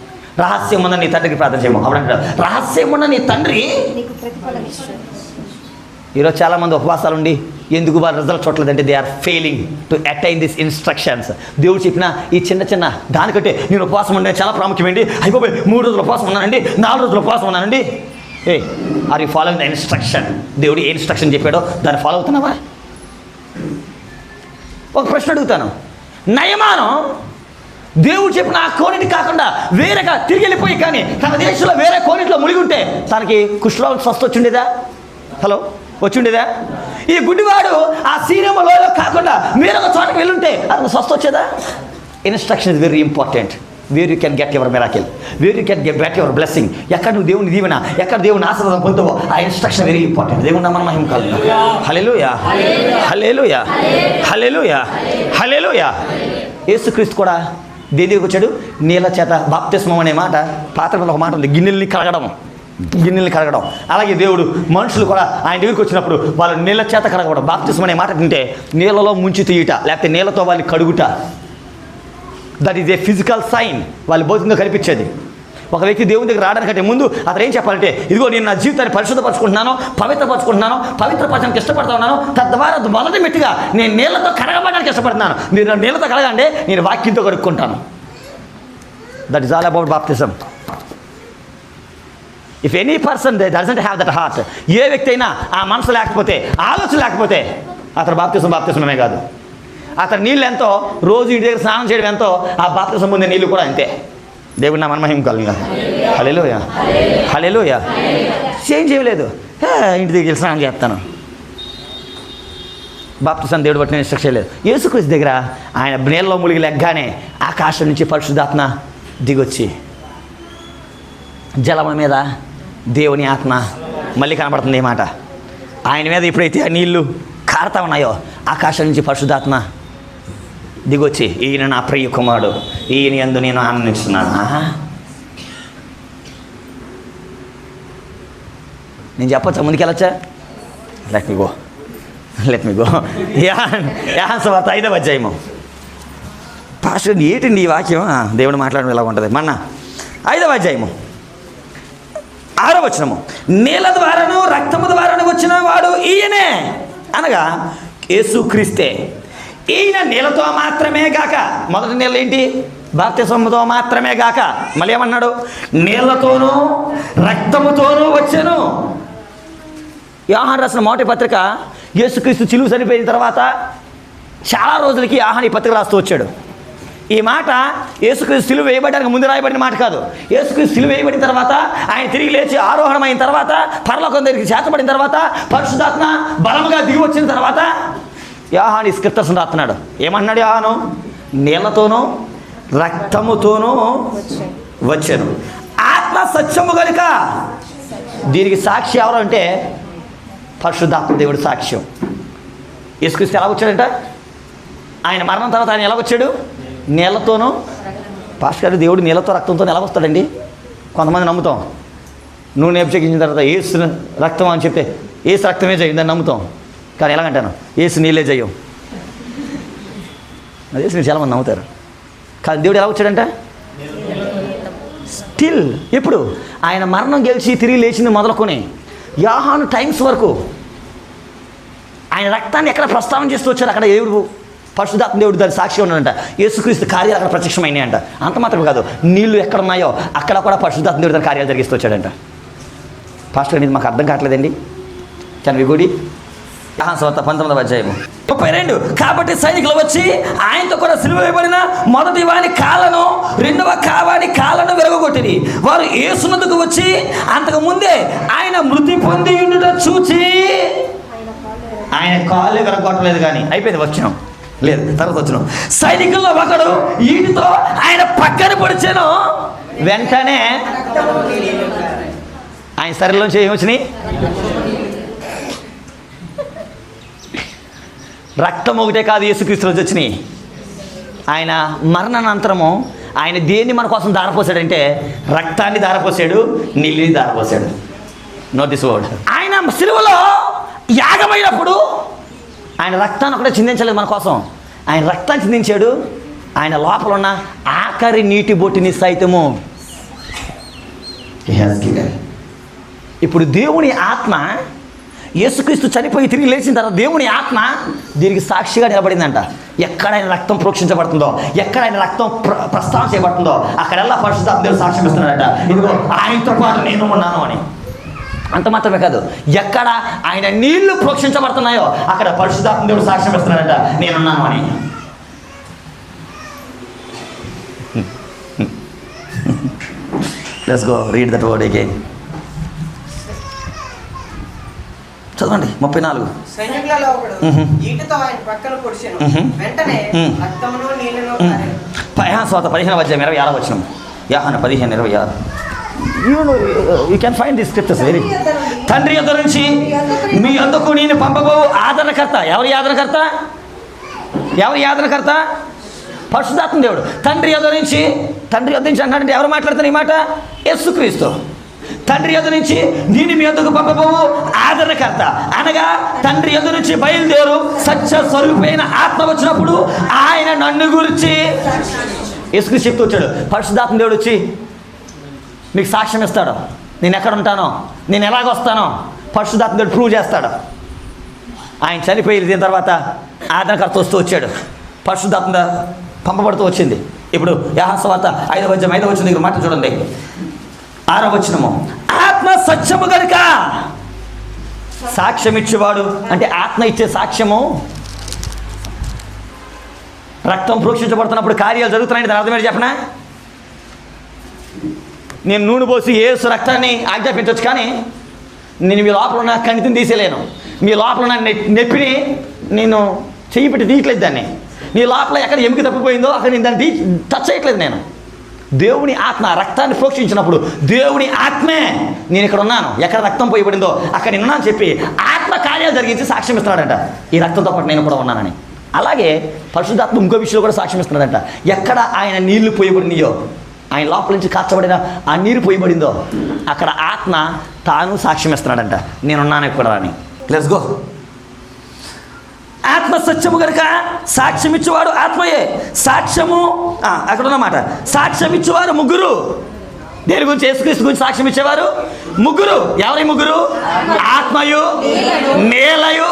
రహస్యం ఉన్న నీ తండ్రికి ప్రార్థన చేయము. అప్పుడు అంటాడు, రహస్యం ఉన్న నీ తండ్రి. ఈరోజు చాలామంది ఉపవాసాలు ఉండి ఎందుకు వారు రిజల్ట్ చూడలేదంటే they are failing to attain this instructions. దేవుడు చెప్పిన ఈ చిన్న దానికంటే నేను ఉపవాసం ఉండే చాలా ప్రాముఖ్యమండి. అయిపోయి 3 రోజులు ఉపవాసం ఉన్నానండి, 4 రోజులు ఉపవాసం ఉన్నానండి. Are you following the instruction? దేవుడు ఏ ఇన్స్ట్రక్షన్ చెప్పాడో దాన్ని ఫాలో అవుతున్నావా? ఒక ప్రశ్న అడుగుతాను, నయమానం దేవుడు చెప్పిన ఆ కోనేటి కాకుండా వేరేగా తిరిగి వెళ్ళిపోయి కానీ తన దేశంలో వేరే కోనేటిలో మునిగి ఉంటే తనకి కుష్ఠరోగం స్వస్థ వచ్చిండేదా? హలో, వచ్చిండేదా? ఈ గుడ్డివాడు ఆ సీనియమలో కాకుండా వేరొక చోటకి వెళ్ళుంటే అతను స్వస్థ వచ్చేదా? Instruction is very important. Where you can get your miracle, where you can get your blessing. ఎక్కడ నువ్వు దేవుని దీవెన, ఎక్కడ దేవుని ఆశీర్వాదం పొందుతావో ఆ ఇన్స్ట్రక్షన్ వెరీ ఇంపార్టెంట్. దేవుని నామమున మహిమ కలుగుగాక. హల్లెలూయా, హల్లెలూయా, హల్లెలూయా, హల్లెలూయా. యేసుక్రీస్తు కూడా దేని దగ్గరికి వచ్చాడు? నీళ్ళ చేత బాప్తిస్మం అనే మాట పాత్రలో ఒక మాట ఉంది, గిన్నెల్ని కడగడం. అలాగే దేవుడు మనుషులు కూడా ఆయన దగ్గరికి వచ్చినప్పుడు వాళ్ళు నీళ్ళ చేత కడగడం. బాప్తిస్మం అనే మాట తింటే నీళ్ళలో ముంచి తీయట, లేకపోతే నీళ్ళతో వాళ్ళు కడుగుట. That is a physical sign, వాళ్ళు భౌతికంగా కనిపించేది. ఒక వ్యక్తి దేవుని దగ్గర రావడానికంటే ముందు అతను ఏం చెప్పాలంటే, ఇదిగో నేను నా జీవితాన్ని పరిశుద్ధపరచుకుంటున్నాను, పవిత్రపరచడానికి ఇష్టపడతా ఉన్నాను, తద్వారా మొదటి మెట్టుగా నేను నీళ్ళతో కడగబడడానికి ఇష్టపడుతున్నాను. మీరు నీళ్ళతో కడగండి, నేను వాక్యంతో కడుక్కుంటాను. That is all about baptism. If any person doesn't have that heart, ఏ వ్యక్తి అయినా ఆ మనసు లేకపోతే, ఆలోచన లేకపోతే అతను బాప్తిజమే కాదు. అతను నీళ్ళు ఎంతో, రోజు ఇంటి దగ్గర స్నానం చేయడం ఎంతో, ఆ బాప్తిజం పొందే నీళ్ళు కూడా అంతే. దేవుడి నామమున మహిమ కలుగుగాక. హల్లెలూయా, హల్లెలూయా. ఏం చేయలేదు, ఇంటి దగ్గర స్నానం చేస్తాను. బాప్తిసం దేవుడు బట్టి ఇన్స్ట్రక్షన్ లేదు. యేసుక్రీస్తు దగ్గర ఆయన నీళ్ళలో మునిగి లెగ్గానే ఆకాశం నుంచి పరిశుద్ధాత్మ దిగొచ్చి జలముల మీద దేవుని ఆత్మ మళ్ళీ కనబడుతుంది ఈ మాట. ఆయన మీద ఎప్పుడైతే ఆ నీళ్లు కారుతా ఉన్నాయో ఆకాశం నుంచి పరిశుద్ధాత్మ దిగొచ్చి ఈయన నా ప్రియ కుమారుడు, ఈయన యందు నేను ఆనందిస్తున్నాను. నేను చెప్పచ్చా, ముందుకెళ్ళొచ్చా? లెట్ మీ గో యోహాను సువార్త 5వ అధ్యాయము. పాస్టర్ ఏంటండి ఈ వాక్యం? దేవుడు మాట్లాడడం ఎలా ఉంటుంది? మన 5వ అధ్యాయము 6వ వచనము. నీళ్ళ ద్వారాను రక్తము ద్వారాను వచ్చిన వాడు ఈయనే, అనగా యేసుక్రీస్తే. ఈయన నీళ్ళతో మాత్రమే గాక, మొదటి నీళ్ళు ఏంటి? బాప్తిసముతో మాత్రమే గాక, మళ్ళీ ఏమన్నాడు? నీళ్లతోనూ రక్తముతోనూ వచ్చాను. యోహాను రాసిన మొదటి పత్రిక యేసుక్రీస్తు చిలువ చనిపోయిన తర్వాత చాలా రోజులకి యోహాను ఈ పత్రిక రాస్తూ వచ్చాడు. ఈ మాట యేసుక్రీస్తు సిలువ వేయబడడానికి ముందు రాయబడిన మాట కాదు. యేసుక్రీస్తు సిలువ వేయబడిన తర్వాత, ఆయన తిరిగి లేచి ఆరోహణం అయిన తర్వాత, పరలోకం దగ్గరికి చేర్చబడిన తర్వాత, పరిశుద్ధాత్మ బలముగా దిగి వచ్చిన తర్వాత యోహాను ఈ స్క్రిప్చర్స్ రాస్తున్నాడు. ఏమన్నాడు యోహాను? నీళ్లతోనూ రక్తముతోనూ వచ్చాను, ఆత్మ సత్యము కనుక. దీనికి సాక్షి ఎవరు అంటే పరిశుద్ధాత్మ దేవుడు సాక్ష్యం. యేసుక్రీస్తు ఎలా వచ్చాడంట? ఆయన మరణం తర్వాత ఆయన ఎలా వచ్చాడు? నీళ్లతోనూ. పాస్టర్ గారు, దేవుడు నీళ్లతో రక్తంతో ఎలా వస్తాడండి? కొంతమంది నమ్ముతాం. నూనె అభిషేకించిన తర్వాత ఏసు రక్తం అని చెప్తే ఏసు రక్తమే చేయం దాన్ని నమ్ముతాం. కానీ ఎలాగంటాను? ఏసు నీళ్ళే చేయం. అదే మీరు చాలామంది నమ్ముతారు. కానీ దేవుడు ఎలా వచ్చాడంట? స్టిల్ ఎప్పుడు ఆయన మరణం గెలిచి తిరిగి లేచింది మొదలుకొని యోహాను టైమ్స్ వరకు ఆయన రక్తాన్ని ఎక్కడ ప్రస్తావన చేస్తూ వచ్చారు, అక్కడ దేవుడు పరిశుద్ధాత్మ దేవుడు దాని సాక్షిగా ఉన్నాడంట. యేసుక్రీస్తు కార్యాలు అక్కడ ప్రత్యక్షమైనాయంట. అంత మాత్రమే కాదు, నీళ్లు ఎక్కడ ఉన్నాయో అక్కడ కూడా పరిశుద్ధాత్మ దేవుడు దాని కార్యాలు జరిగిస్తూ వచ్చాడంట. పాస్టర్ ఇది మాకు అర్థం కావట్లేదండి. కెన్ వి గుడి? యోహాను సువార్త 19వ అధ్యాయము 32. కాబట్టి సైనికులు వచ్చి ఆయనతో కూడా సిలువ వేయబడిన మొదటి వాని కాళ్ళను, రెండవ వాని కాళ్ళను విరగొట్టిరి. వారు యేసునందుకు వచ్చి అంతకు ముందే ఆయన మృతి పొంది ఉండుట చూచి, ఆయన కాళ్ళు విరగొట్టలేదు కానీ అయిపోయింది, వచ్చినాం లేదు తర్వాత వచ్చినాం. సైనికుల్లో ఒకడు ఈటితో ఆయన పక్కన పొడిచాను. వెంటనే ఆయన శరీరంలోంచి ఏమొచ్చినాయి? రక్తం ఒకటే కాదు, యేసుక్రీస్తు రోజు వచ్చినాయి. ఆయన మరణానంతరము ఆయన దేన్ని మన కోసం దారపోసాడంటే రక్తాన్ని దారపోసాడు, నీళ్ళని దారపోసాడు. Note this word. ఆయన సిలువలో యాగమైనప్పుడు ఆయన రక్తాన్ని ఒకటే చిందించలేదు మన కోసం, ఆయన రక్తాన్ని చిందించాడు. ఆయన లోపల ఉన్న ఆఖరి నీటి బొట్టిని సైతము. ఇప్పుడు దేవుని ఆత్మ యేసుక్రీస్తు చనిపోయి తిరిగి లేచిన తర్వాత దేవుని ఆత్మ దీనికి సాక్షిగా నిలబడిందంట. ఎక్కడ ఆయన రక్తం ప్రోక్షించబడుతుందో, ఎక్కడ ఆయన రక్తం ప్రస్తావన చేయబడుతుందో అక్కడెల్లా పరిశుద్ధాత్మ దేవుడు సాక్ష్యం ఇస్తున్నాడట, ఇదిగో ఆయనతో పాటు నేను ఉన్నాను అని. అంత మాత్రమే కాదు, ఎక్కడ ఆయన నీళ్లు ప్రోక్షించబడుతున్నాయో అక్కడ పరిశుద్ధాత్మ దేవుడు సాక్ష్యం ఇస్తున్నాడట, నేనున్నాను అని. Let's go read that word again. చదవండి 34. సైనికులలో ఒకడు ఈటతో ఆయన పక్కన పొడిచెను. వెంటనే రక్తమును నీళ్లను కారెను. యోహాను సువార్త 15వ అధ్యాయం 26వ వచనం. యోహాను 15:26. You can find this scriptures very. తండ్రి యొద్ద నుంచి మీ యొద్దకు నేను పంపబోవు ఆదరణకర్త. ఎవరి ఆదరణకర్త? ఎవరి ఆదరణకర్త? పరిశుద్ధాత్మ దేవుడు. తండ్రి యొద్ద నుంచి అంటాడంటే ఎవరు మాట్లాడుతున్నారు ఈ మాట? యేసుక్రీస్తు. తండ్రి యొద్ద నుంచి నేను మీ యొద్దకు పంపబోవు ఆదరణకర్త, అనగా తండ్రి యొద్ద నుంచి బయలుదేరు సత్య స్వరూపైన ఆత్మ వచ్చినప్పుడు ఆయన నన్ను గురించి యేసుక్రీస్తు చెప్తూ వచ్చాడు. పరిశుద్ధాత్మ దేవుడు వచ్చి మీకు సాక్ష్యం ఇస్తాడు, నేను ఎక్కడ ఉంటానో, నేను ఎలాగొస్తానో పరిశుద్ధాత్మ దేవుడు ప్రూవ్ చేస్తాడు. ఆయన చనిపోయి దీని తర్వాత ఆదరణకర్త వస్తూ వచ్చాడు, పరిశుద్ధాత్మ పంపబడుతూ వచ్చింది. ఇప్పుడు యోహాను సువార్త 5వ అధ్యాయం 5వ వచనం దగ్గర మాట చూడండి, 6వ వచనము. ఆత్మ సత్యము గనుక సాక్ష్యం ఇచ్చేవాడు, అంటే ఆత్మ ఇచ్చే సాక్ష్యము. రక్తం ప్రోక్షించబడుతున్నప్పుడు కార్యాలు జరుగుతున్నాయని దాని అర్థం ఏంటి చెప్పనా? నేను నూనె పోసి యేసు రక్తాన్ని ఆజ్ఞాపించవచ్చు, కానీ నేను మీ లోపల ఉన్న కణితిని తీసేయలేను, మీ లోపల ఉన్న నొప్పిని నేను చెయ్యి పెట్టి తీయట్లేదు దాన్ని. నీ లోపల ఎక్కడ ఎముక తప్పిపోయిందో అక్కడ నేను దాన్ని టచ్ చేయట్లేదు. నేను దేవుని ఆత్మ రక్తాన్ని ప్రోక్షించినప్పుడు దేవుని ఆత్మే నేను ఇక్కడ ఉన్నాను, ఎక్కడ రక్తం పోయబడిందో అక్కడ నేను ఉన్నాను చెప్పి ఆత్మ కార్యాలు జరిగించి సాక్ష్యం ఇస్తున్నాడంట, ఈ రక్తంతో పాటు నేను కూడా ఉన్నానని. అలాగే పరిశుద్ధాత్మ ఇంకో విషయంలో కూడా సాక్ష్యం ఇస్తున్నాడంట. ఎక్కడ ఆయన నీళ్లు పోయబడినాయో, ఆయన లోపల నుంచి కాచబడిన ఆ నీరు పోయబడిందో అక్కడ ఆత్మ తాను సాక్ష్యం ఇస్తున్నాడంట, నేనున్నాను ఇక్కడ అని. Let's go. ఆత్మ సత్యము కనుక సాక్ష్యం ఇచ్చేవాడు ఆత్మయే. సాక్ష్యము అక్కడ ఉన్నమాట, సాక్ష్యం ఇచ్చేవారు ముగ్గురు. దేని గురించి? యేసుక్రీస్తు గురించి సాక్ష్యం ఇచ్చేవారు ముగ్గురు. ఎవరి ముగ్గురు? ఆత్మయు నేలయు.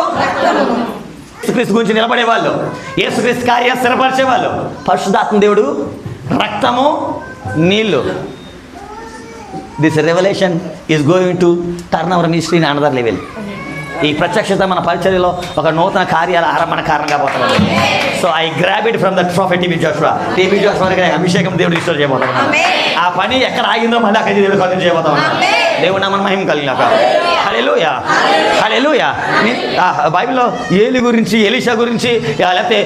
యేసుక్రీస్తు గురించి నిలబడేవాళ్ళు, యేసుక్రీస్తు కార్యం స్థిరపరిచేవాళ్ళు పరిశుద్ధాత్మ దేవుడు, రక్తము, నీళ్ళు. This revolution is going to turn hour ministry in another level. ఈ ప్రత్యక్షత మన పరిచర్యలో ఒక నూతన కార్యాల ఆరంభణ కారణంగా పోతున్నాడు. So I grab it from the prophet TB Joshua. TB Joshua దగ్గర అభిషేకం దేవుడు రిస్టోర్ చేయబోతున్నాడు. ఆ పని ఎక్కడ ఆగిందో మళ్ళీ అక్కడ దేవుడు కంటిన్యూ చేయబోతా ఉన్నాడు. దేవుడు నామమున మహిమ కలిగినాక. హల్లెలూయా, హల్లెలూయా. బైబిల్లో ఏలి గురించి, ఎలీషా గురించి, లేకపోతే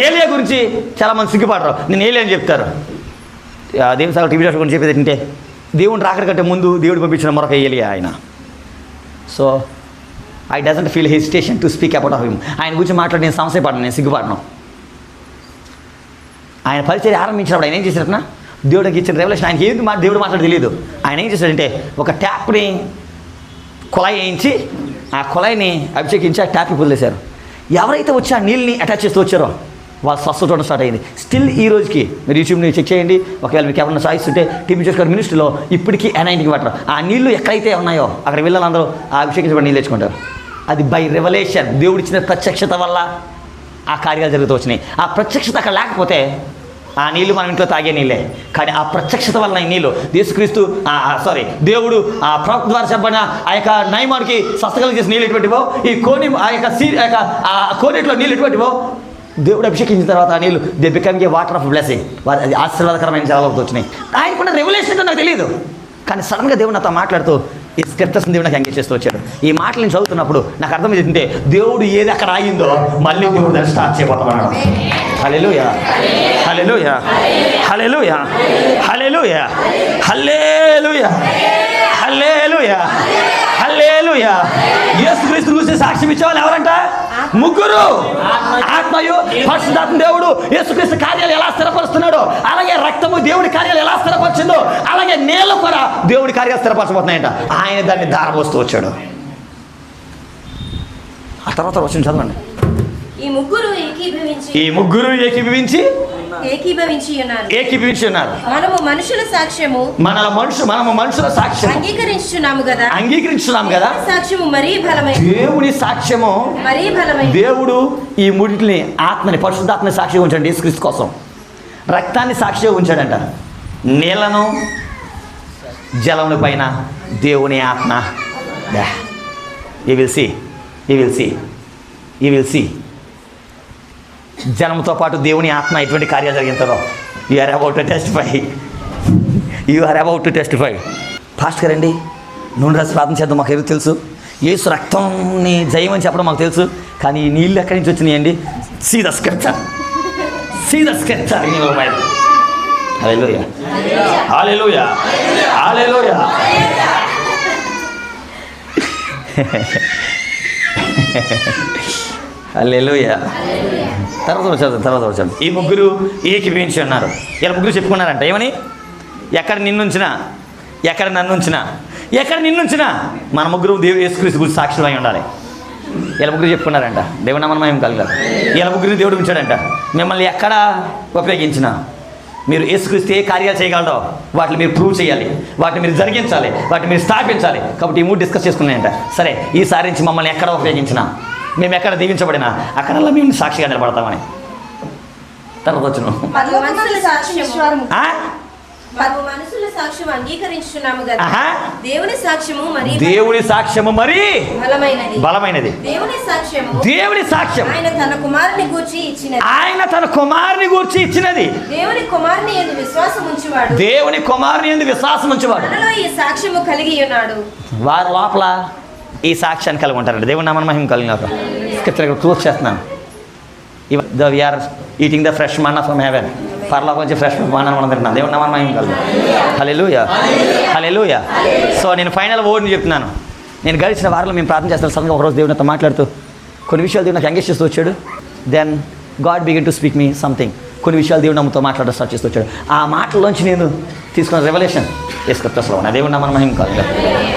ఏలియా గురించి చాలామంది సిగ్గుపడరు. నేను ఏలి అని చెప్తారు. దేవుని సార్ టీవీ జోషువా గురించి చెప్పేది ఏంటంటే, దేవుని రాకడ కంటే ముందు దేవుడు పంపించిన మరొక ఏలియా ఆయన. So I doesn't feel hesitation to speak about of him. ఆయన గురించి మాట్లాడి నేను సమస్య పడను, నేను సిగ్గుపడను. ఆయన పరిచర్య ఆరంభించినప్పుడు ఆయన ఏం చేశారన్నా, దేవుడికి ఇచ్చిన రెవల్యూషన్ ఆయనకి ఏది దేవుడు మాట్లాడి తెలియదు. ఆయన ఏం చేశాడంటే ఒక ట్యాప్ని కుళాయి వేయించి ఆ కుళాయిని అభిషేకించి ఆ ట్యాప్కి వదిలేశారు. ఎవరైతే వచ్చి ఆ నీళ్ళని అటాచ్ చేస్తూ వచ్చారో వాళ్ళు స్వస్థ చూడడం స్టార్ట్ అయింది. స్టిల్ ఈ రోజుకి మీరు యూట్యూబ్ని చెక్ చేయండి. ఒకవేళ మీకు ఎవరైనా చాయిస్ ఉంటే టీవీ చూసుకున్న మినిస్ట్రీలో ఇప్పటికీ ఎనైంటికి వాటర్ ఆ నీళ్లు ఎక్కడైతే ఉన్నాయో అక్కడ వీళ్ళందరూ ఆ అభిషేకించబడి నీళ్ళు తెచ్చుకుంటారు. అది బై రెవల్యూషన్, దేవుడిచ్చిన ప్రత్యక్షత వల్ల ఆ కార్యాలు జరుగుతూ వచ్చినాయి. ఆ ప్రత్యక్షత అక్కడ లేకపోతే ఆ నీళ్లు మనం ఇంట్లో తాగే నీళ్ళే. కానీ ఆ ప్రత్యక్షత వలన ఈ నీళ్ళు యేసుక్రీస్తు దేవుడు ఆ ప్రవక్త ద్వారా చెప్పిన ఆ యొక్క నయమానికి స్వస్థకలు చేసిన నీళ్ళు ఎటువంటివో, ఈ కోని ఆ యొక్క కోనేటిలో నీళ్ళు ఎటువంటివో దేవుడు అభిషేకించిన తర్వాత ఆ నీళ్ళు they become a water of blessing. అది ఆశీర్వాదకరమైన జలాలతో వచ్చినాయి. ఆయనకున్న రెవల్యూషన్ నాకు తెలియదు. కానీ సడన్గా దేవుడు నాతో మాట్లాడుతూ ఈ స్క్రిప్టర్స్ దేవుడు నాకు ఎంగేజ్ చేస్తూ వచ్చాడు. ఈ మాటలు నేను చదువుతున్నప్పుడు నాకు అర్థం ఏంటంటే దేవుడు ఏది అక్కడ ఆగిందో మళ్ళీ దేవుడు దాన్ని స్టార్ట్ చేయబోతున్నాడు. హల్లెలూయా, hallelujah, hallelujah, hallelujah, hallelujah, hallelujah, హల్లెలూయా. యేసుక్రీస్తు గురించి సాక్ష్యం ఇచ్చేవాళ్ళు ఎవరంట? ముగ్గురు. ఆత్మయు పరిశుద్ధాత్మ దేవుడు యేసుక్రీస్తు కార్యాలు ఎలా స్థిరపరుస్తున్నాడో, అలాగే రక్తము దేవుడి కార్యాలు ఎలా స్థిరపరిచిందో, అలాగే నేల కూడా దేవుడి కార్యాలు స్థిరపరచబోతున్నాయంట. ఆయన దాన్ని దారబోస్తూ వచ్చాడు. ఆ తర్వాత వచ్చిన చదవండి. ఈ ముగ్గురు ఏకీభవించి ఉన్నారు. మనము మనుషుల సాక్ష్యము అంగీకరించున్నాము కదా. సాక్ష్యము మరీ బలమైనది. దేవుని సాక్ష్యము మరీ బలమైనది. దేవుడు ఈ మూడింటిని ఆత్మని పరిశుద్ధాత్మని సాక్షిగా ఉంచండి. యేసుక్రీస్తు కోసం రక్తాన్ని సాక్షిగా ఉంచాడంట. నీళ్లను జలముల పైన దేవుని ఆత్మ. యు విల్ సీ జనముతో పాటు దేవుని ఆత్మ ఎటువంటి కార్యాలు జరిగిందో you are about to testify. Fast గారండి, నూనె రాసి ప్రార్థన చేద్దాం. మాకు ఏదో తెలుసు, యేసు రక్తంని జయం అని చెప్పడం మాకు తెలుసు. కానీ ఈ నీళ్ళు ఎక్కడి నుంచి వచ్చినాయండి? See the scripture in your Bible. Hallelujah, hallelujah, hallelujah. Hallelujah. తర్వాత వచ్చాడు. ఈ ముగ్గురు ఏకీభవించి ఉన్నారు. ఇలా ముగ్గురు చెప్పుకున్నారంట ఏమని? ఎక్కడ నిన్నుంచినా, ఎక్కడ నిన్నుంచినా మన ముగ్గురు దేవుడు యేసుక్రీస్తు గురించి సాక్షులమై ఉండాలి. ఇలా ముగ్గురు చెప్పుకున్నారంట. దేవుని నామమున మహిమ కలుగాలి. ఇలా ముగ్గురిని దేవుడు ఉంచాడంట. మిమ్మల్ని ఎక్కడ ఉపయోగించినా మీరు యేసుక్రీస్తు ఏ కార్యాలు చేయగలరో వాటిని మీరు ప్రూవ్ చేయాలి, వాటిని మీరు జరిగించాలి, వాటిని మీరు స్థాపించాలి. కాబట్టి ఈ మూడు డిస్కస్ చేసుకున్నాయంట. సరే, ఈసారి నుంచి మమ్మల్ని ఎక్కడ ఉపయోగించినా, మేము ఎక్కడ దీవించబడినా అక్కడల్లా మేము సాక్షిగా నిలబడతామని. తర్వాత వచ్చిన మనుషుల సాక్ష్యం అంగీకరించున్నాము కదా. దేవుని సాక్ష్యము మరి బలమైనది. దేవుని సాక్ష్యం ఆయన తన కుమారుని గూర్చి ఇచ్చినది. దేవుని కుమారుని యందు విశ్వాసం ఉంచువాడు ఈ సాక్ష్యము కలిగి ఉన్నాడు. వారి లోపల ఈ సాక్ష్యాన్ని కలిగి ఉంటారండి. దేవుని నామమున మహిమ కలిగినాక స్క్రిప్చర్ క్లోజ్ చేస్తున్నాను. We're eating the fresh manna from heaven. పరలోకి వచ్చి ఫ్రెష్ మన్నా మనం తింటున్నాం. దేవుడు నామం మహిమ కలుగు. హల్లెలూయా, హల్లెలూయా. సో నేను ఫైనల్ వర్డ్ని చెప్తున్నాను. నేను గడిచిన వారంలో మేము ప్రార్థన చేస్తాను. సడన్గా ఒకరోజు దేవుడు నాతో మాట్లాడుతూ కొన్ని విషయాలు దేవుడు నాకు ఎంగేజ్ చేస్తూ వచ్చాడు. Then God begin to speak me something. కొన్ని విషయాలు దేవుడు నామతో మాట్లాడడం స్టార్ట్ చేస్తూ వచ్చాడు. ఆ మాటల్లోంచి నేను తీసుకున్న రెవల్యూషన్ యేసుక్రీస్తులో ఉన్న దేవుడు నామం మహిమ కలుగు.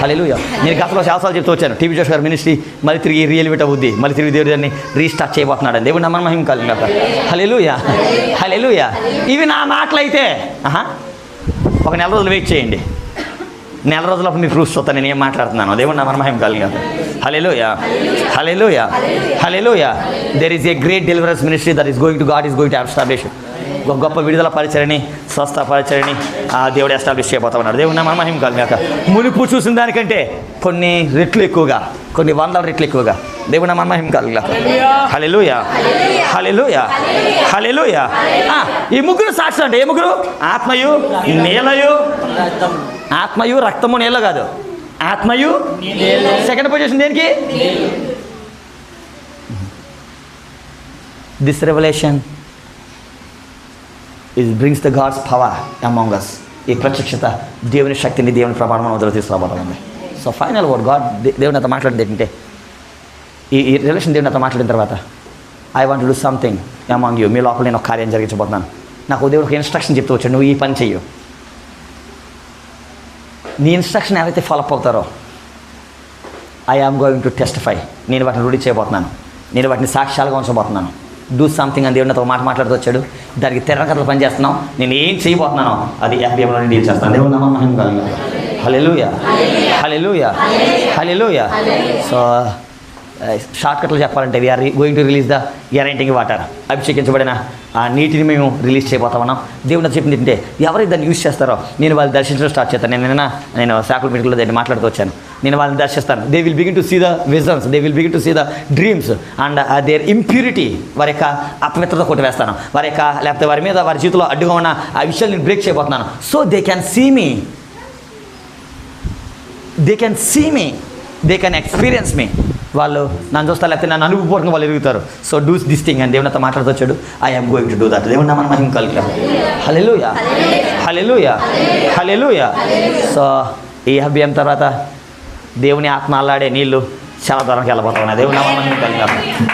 హల్లెలూయా. నేను గతంలో శాస్త్రాలు చెప్తూ వచ్చాను. టీవీ జోష్ గారి మినిస్ట్రీ మళ్ళీ తిరిగి రియల్విట్ అవుద్ది, మళ్ళీ తిరిగి దేవుడు దాన్ని రీస్టార్ట్ చేయబోతున్నాడు. దేవుడు నామం మహిమ కలుగు. హల్లెలూయా, హల్లెలూయా. ఇవి నా మాటలైతే ఒక నెల రోజులు వెయిట్ చేయండి. నెల రోజులప్పుడు మీకు ప్రూఫ్ చూస్తాను నేను ఏం మాట్లాడుతున్నాను. దేవుడు నామం మహిమ కలుగు. Hallelujah, hallelujah, hallelujah. There is a great deliverance ministry that is going to God is going to establish. ఒక గొప్ప విడుదల పరిచయని, స్వస్థ పరిచయని దేవుడు ఎస్టాబ్లిష్ చేయబోతా ఉన్నాడు. దేవుడు నామం మహిమ కలుగు. మునుపు చూసిన దానికంటే కొన్ని రెట్లు ఎక్కువగా, కొన్ని వందల రెట్లు ఎక్కువగా దేవుడు నామం మహిమ కలుగు. హల్లెలూయా, హల్లెలూయా, హల్లెలూయా. ఈ ముగ్గురు సాక్షులు అంటే ఏ ముగ్గురు? ఆత్మయు నీలయు. ఆత్మయు రక్తము నీళ్ళ కాదు, ఆత్మయు. సెకండ్ పొజిషన్ దేనికి? This revolution it brings the God's power among us. ఈ ప్రత్యక్షత దేవుని శక్తిని, దేవుని ప్రభావం వదిలి తీసుకురాబోతుంది. సో ఫైనల్ వర్డ్ గాడ్ దేవుని నాతో మాట్లాడింది ఏంటంటే, ఈ రిలేషన్ దేవుని నాతో మాట్లాడిన తర్వాత I want to do something among you. మీ లోపల నేను ఒక కార్యం జరిగించబోతున్నాను. నాకు దేవుడు ఒక ఇన్స్ట్రక్షన్ చెప్తూ వచ్చాడు, నువ్వు ఈ పని చెయ్యు. నీ ఇన్స్ట్రక్షన్ ఎవరైతే ఫాలో అప్ అవుతారో I am going to testify. నేను వాటిని రూఢి చేయబోతున్నాను, నేను వాటిని సాక్ష్యాలుగా ఉంచబోతున్నాను. డూ సంథింగ్ అని దేవుడు నాతో మాట్లాడుతూ వచ్చాడు. దానికి తెరకథలు పనిచేస్తున్నాం. నేను ఏం చేయబోతున్నానో అది FBMలో నేను డీల్ చేస్తాను. దేవుడు నామం మహిమ కలుగు. హల్లెలూయా, హల్లెలూయా, హల్లెలూయా. సో షార్ట్ కట్లు చెప్పాలంటే we're going to release the guaranteeing water. అభిషేకించబడిన ఆ నీటిని మేము రిలీజ్ చేయబోతా ఉన్నాం. దేవుడు చెప్పింది ఏంటంటే, ఎవరైతే దాన్ని యూజ్ చేస్తారో నేను వాళ్ళని దర్శించడం స్టార్ట్ చేస్తాను. నేను శాకుల మీటింగ్లో దాన్ని మాట్లాడుతూ వచ్చాను. నేను వాళ్ళని దర్శిస్తాను. They will begin to see the visions, they will begin to see the dreams and their impurity. వారి యొక్క అపవిత్రత కొట్టివేస్తాను. వారి యొక్క లేకపోతే వారి మీద, వారి జీవితంలో అడ్డుగా ఉన్న ఆ విషయాలు నేను బ్రేక్ చేయబోతున్నాను. So they can see me, they can see me, they can experience me. వాళ్ళు నన్ను చూస్తారు, లేకపోతే నన్ను అనుభవపూర్వకంగా వాళ్ళు ఎదుగుతారు. సో డూ దిస్ థింగ్ అని దేవునితో మాట్లాడుతూ వచ్చాడు. I am going to do that. దేవుని నామం మహిమ కలుగు. హల్లెలూయా, హల్లెలూయా, హల్లెలూయా. సో ఈ FBM తర్వాత దేవుని ఆత్మ అల్లాడే నీళ్లు చాలా దూరంకి వెళ్ళబోతా ఉన్నాయి. దేవుని నామం మహిమ కలుగు.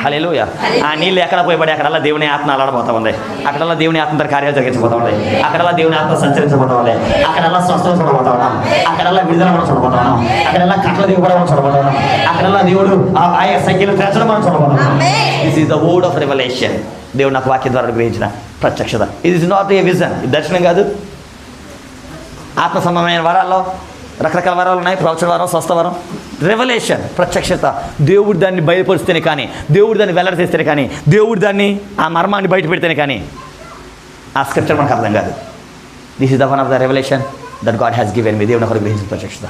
హల్లెలూయా. ఆ నీళ్ళు ఎక్కడ పోయబడి అక్కడల్లా దేవుని ఆత్మ అల్లాడబోతా ఉంది. అక్కడల్లా దేవుని ఆత్మ కార్యాలు జరిగించబోతా ఉన్నాయి. అక్కడల్లా దేవుని ఆత్మ సంచరించబోతా ఉంది. అక్కడల్లా స్వస్థత చూడబోతా ఉన్నాం. అక్కడల్లా విడుదల మనం చూడబోతా ఉన్నాం. అక్కడల్లా కట్ల దిగుబడి మనం చూడబోతా ఉన్నాం. అక్కడల్లా దేవుడు ఆయా సంఖ్యలు తెరచడం మనం చూడబోతా ఉన్నాం. This is the word of revolution. దేవుడు నాకు వాక్యం ద్వారా గ్రహించిన ప్రత్యక్షత. ఇది ఇస్ నాట్ ఏ విజన్, ఇది దర్శనం కాదు. ఆత్మ సంబంధమైన వరాల్లో రకరకాల వరాలు ఉన్నాయి. ప్రవచన వరం, స్వస్థ వరం, రెవల్యూషన్, ప్రత్యక్షత. దేవుడు దాన్ని బయలుపరిస్తేనే కానీ, దేవుడు దాన్ని వెల్లడి చేస్తేనే కానీ, దేవుడు దాన్ని ఆ మర్మాన్ని బయట పెడితేనే కానీ ఆ స్క్రిప్చర్ మనకు అర్థం కాదు. This is the one of the revolution that God has given me. దేవుడు నాకు గ్రహించిన ప్రత్యక్షత.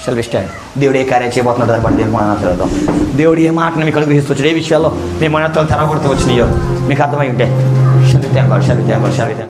Shall we stand. దేవుడు ఏ కార్యం చేయబోతున్నాడు దాన్ని బట్టి దేవుడు మనం చదువుతాం. దేవుడు ఏ మాటను మీకు అనుగ్రహిస్తూ వచ్చాడు, ఏ విషయాల్లో మీ మనతో తెరగొడుతూ వచ్చినాయో మీకు అర్థమై ఉంటే shall we thank God, shall we thank God, shall we thank God.